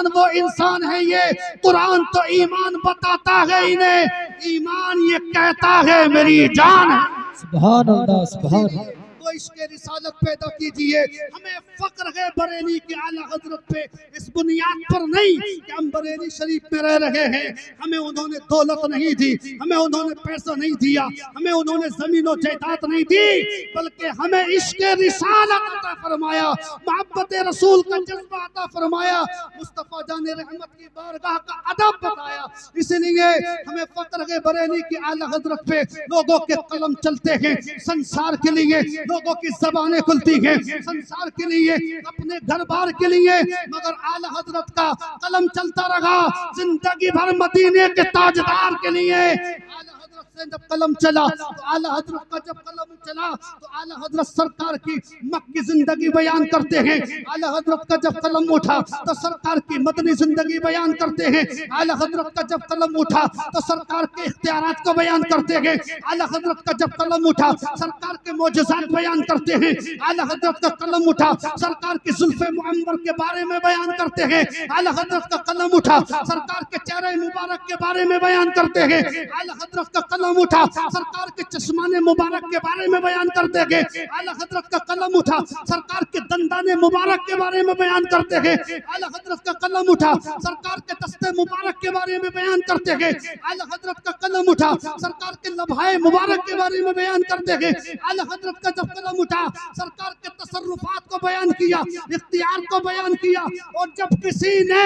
वो इंसान है ये। कुरान तो ईमान बताता है इन्हें, ईमान ये कहता है मेरी जान है। सुभान अल्लाह, सुभान अल्लाह। तो इसके रिसालत पैदा कीजिए। हमें फक्र है बरेली के आला हजरत पे, इस बुनियाद पर नहीं कि हम बरेली शरीफ में रह रहे हैं। हमें उन्होंने दौलत नहीं दी, हमें उन्होंने पैसा नहीं दिया, हमें उन्होंने जमीन और जायदाद नहीं दी, बल्कि हमें इश्क रिसालत अता फरमाया, मोहब्बत रसूल का जज्बा अता फरमाया, मुस्तफा जाने रहमत की बारगाह का अदब बताया। इसलिए हमें फक्र है बरेली के आला हजरत पे। लोगों के कलम चलते हैं संसार के लिए, लोगों की ज़बानें खुलती हैं संसार के लिए, अपने घर बार के लिए, मगर आला हजरत का कलम चलता रहा जिंदगी भर मदीने के ताजदार के लिए। आला हजरत से जब कलम चला तो आला हजरत का जब कलम चला तो आला हजरत सरकार की मक्की जिंदगी बयान करते हैं। आला हजरत का जब कलम उठा तो सरकार की मदनी जिंदगी बयान करते हैं। आला हजरत का जब कलम उठा तो सरकार के इख्तियारात को बयान करते हैं। आला हजरत का जब कलम उठा सरकार के मोजज़ात बयान करते हैं। आला हजरत का कलम उठा सरकार की जुल्फ़े मुअम्मर के बारे में बयान करते हैं। आला हजरत का कलम उठा सरकार के चेहरे मुबारक के बारे में बयान करते हैं। आला हजरत का कलम उठा सरकार के चश्माने मुबारक के बारे में बयान करते हैं। आला हजरत का कलम उठा सरकार के दंदाने मुबारक के बारे में बयान करते हैं। आला हजरत का कलम उठा सरकार के दस्ते मुबारक के बारे में बयान करते हैं। आला हजरत का कलम उठा सरकार के लम्हाए मुबारक के बारे में बयान करते हैं। आला हजरत का जब कलम उठा सरकार के तसर्रुफात को बयान किया, इख्तियार को बयान किया। और जब किसी ने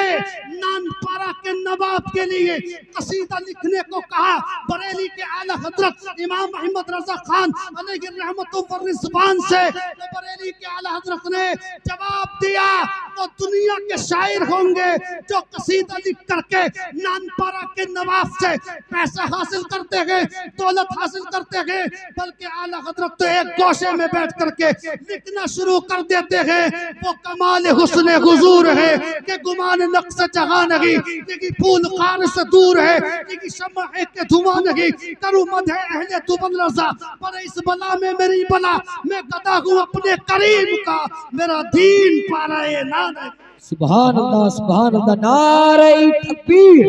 नानपारा के नवाब के लिए कसीदा लिखने को कहा, बरेली के आला हजरत इमाम अहमद रजा खान अलैहि रहमतुल्लाह व रिज़वान से, तो बरेली के आला हजरत ने जवाब दिया वो दुनिया के शायर होंगे जो कसीदा लिख करके नानपारा के नवाब से पैसा हासिल करते हैं, दौलत हासिल करते हैं, बल्कि आला हजरत तो एक गोशे में बैठ करके लिखना शुरू कर देते हैं। वो कमाल हुस्न हुजूर है कि गुमान नक्श जहां नहीं, कि फूल खान से दूर है, कि शम्मा है के धुआं नहीं, करूं मदह अहले तुबल रजा पर इस बला में मेरी बला, मैं गदा हूं अपने करीम का, मेरा दीन पाराए नान। सुभान अल्लाह, सुभान अल्लाह। नारे तकबीर,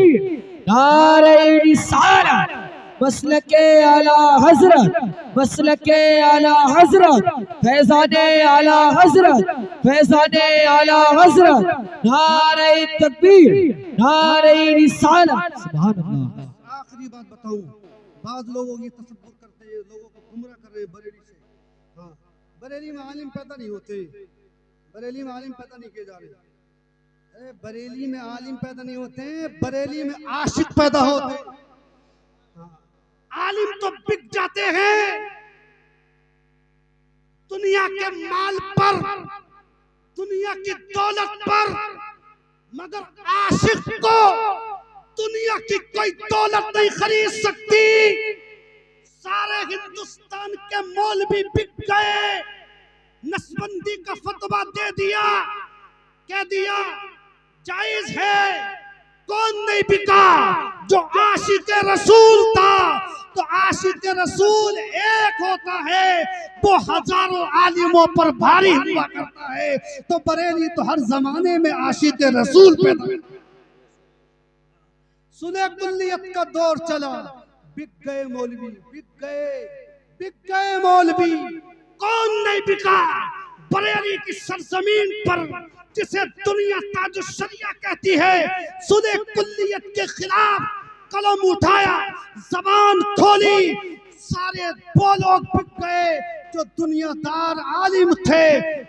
नारे रिसालत, मसलके आला हजरत, मसलके आला हजरत, फैज़ाने आला हजरत, फैज़ाने आला हजरत। नारे तकबीर, नारे रिसालत, सुभान अल्लाह। आखिरी बात बताऊं, बाद लोगों ये तसव्वुर करते हैं, लोगों को गुमराह कर रहे हैं बरेली से। हाँ, बरेली में आलिम पैदा नहीं होते, बरेली में आलिम पैदा नहीं किए जा रहे। अरे बरेली में आलिम पैदा नहीं होते, बरेली में आशिक पैदा होते हैं। आलिम तो बिक जाते हैं दुनिया के माल पर, दुनिया की दौलत पर, मगर आशिक को दुनिया की कोई दौलत नहीं खरीद सकती। सारे हिंदुस्तान के मौलवी बिक गए, नसबंदी का फतवा दे दिया, कह दिया जायज है। कौन नहीं बिका? जो आशिक रसूल था। तो आशिक रसूल एक होता है, वो हजारों आलिमों पर भारी हुआ करता है। तो बरेली तो हर जमाने में आशिक रसूल पैदा। सुने कुल्लियत का दौर चला, बिक गए मौलवी, बिक गए मौलवी। कौन नहीं बिका? बरेली की सरजमीन पर जिसे दुनिया ताज शरिया कहती है, सुने कुल्लियत के खिलाफ कलम उठाया, जबान खोली, सारे वो लोग बिक गए जो दुनियादार आलिम थे।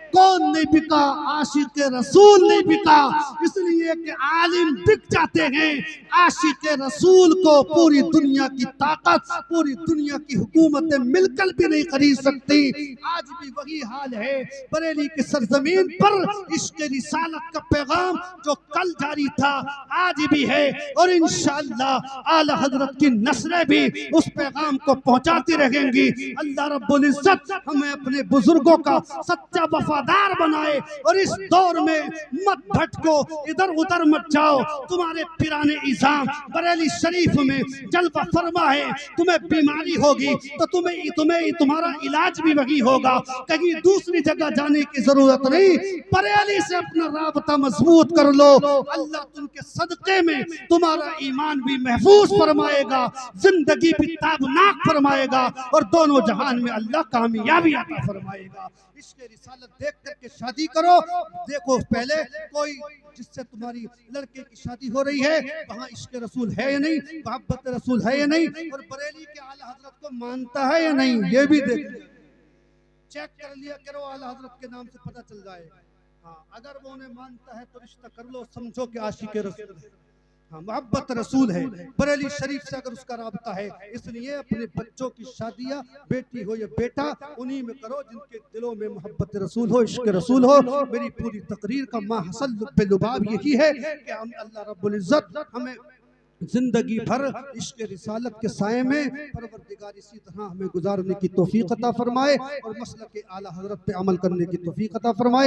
कौन नहीं बिका? आशिक रसूल नहीं बिका। इसलिए कि आलिम बिक जाते हैं, आशिक रसूल को पूरी दुनिया की ताकत, पूरी दुनिया की हुकूमतें मिलकर भी नहीं खरीद सकती। आज भी वही हाल है बरेली की सरजमीन पर। इश्क रिसालत का पैगाम जो कल जारी था आज भी है, और इंशाअल्लाह आला हजरत की नस्लें भी उस पैगाम को पहुंचाती रहेंगी। अल्लाह रब्बुल इज्जत हमें अपने बुजुर्गों का सच्चा वफादार बनाए, और इस दौर में मत भटको, इधर उधर मत जाओ। तुम्हारे पिराने इज़ाम बरेली शरीफ में जलवा फरमा है। तुम्हें बीमारी होगी तो तुम्हें तुम्हारा इलाज भी वही होगा, कहीं दूसरी जगह जाने की जरूरत नहीं। बरेली से अपना राबता मजबूत कर लो, अल्लाह तुमके सदके में तुम्हारा ईमान भी महफूज फरमाएगा, जिंदगी भी ताबनाक फरमाएगा, और दोनों जहान में अल्लाह कामयाबी अता फरमाएगा। इसके रिसालत देख करके शादी करो। देखो पहले कोई जिससे तुम्हारी लड़के की शादी हो रही है वहाँ इश्क रसूल है या नहीं, मोहब्बत रसूल है या नहीं, और बरेली के आला हजरत को मानता है या नहीं, ये भी देख लिया, चेक कर लिया करो, आला हजरत के नाम से पता चल जाएगा। हाँ, अगर वो उन्हें मानता है तो रिश्ता कर लो, समझो कि आशिक रसूल है। हाँ, मोहब्बत रसूल है। बरेली शरीफ से अगर उसका राबता है, इसलिए अपने बच्चों की शादियां, बेटी हो या बेटा, उन्हीं में करो जिनके दिलों में मोहब्बत रसूल हो, इश्क रसूल हो। मेरी पूरी तकरीर का माहसल लुबाब यही है कि हम अल्लाह रब्बुल इज्जत हमें जिंदगी भर इश्क रिसालत के साए में परवरदिगार इसी तरह हमें गुजारने की तौफीक अता फरमाए और मसलक आला हजरत पे अमल करने की तौफीक अता फरमाए।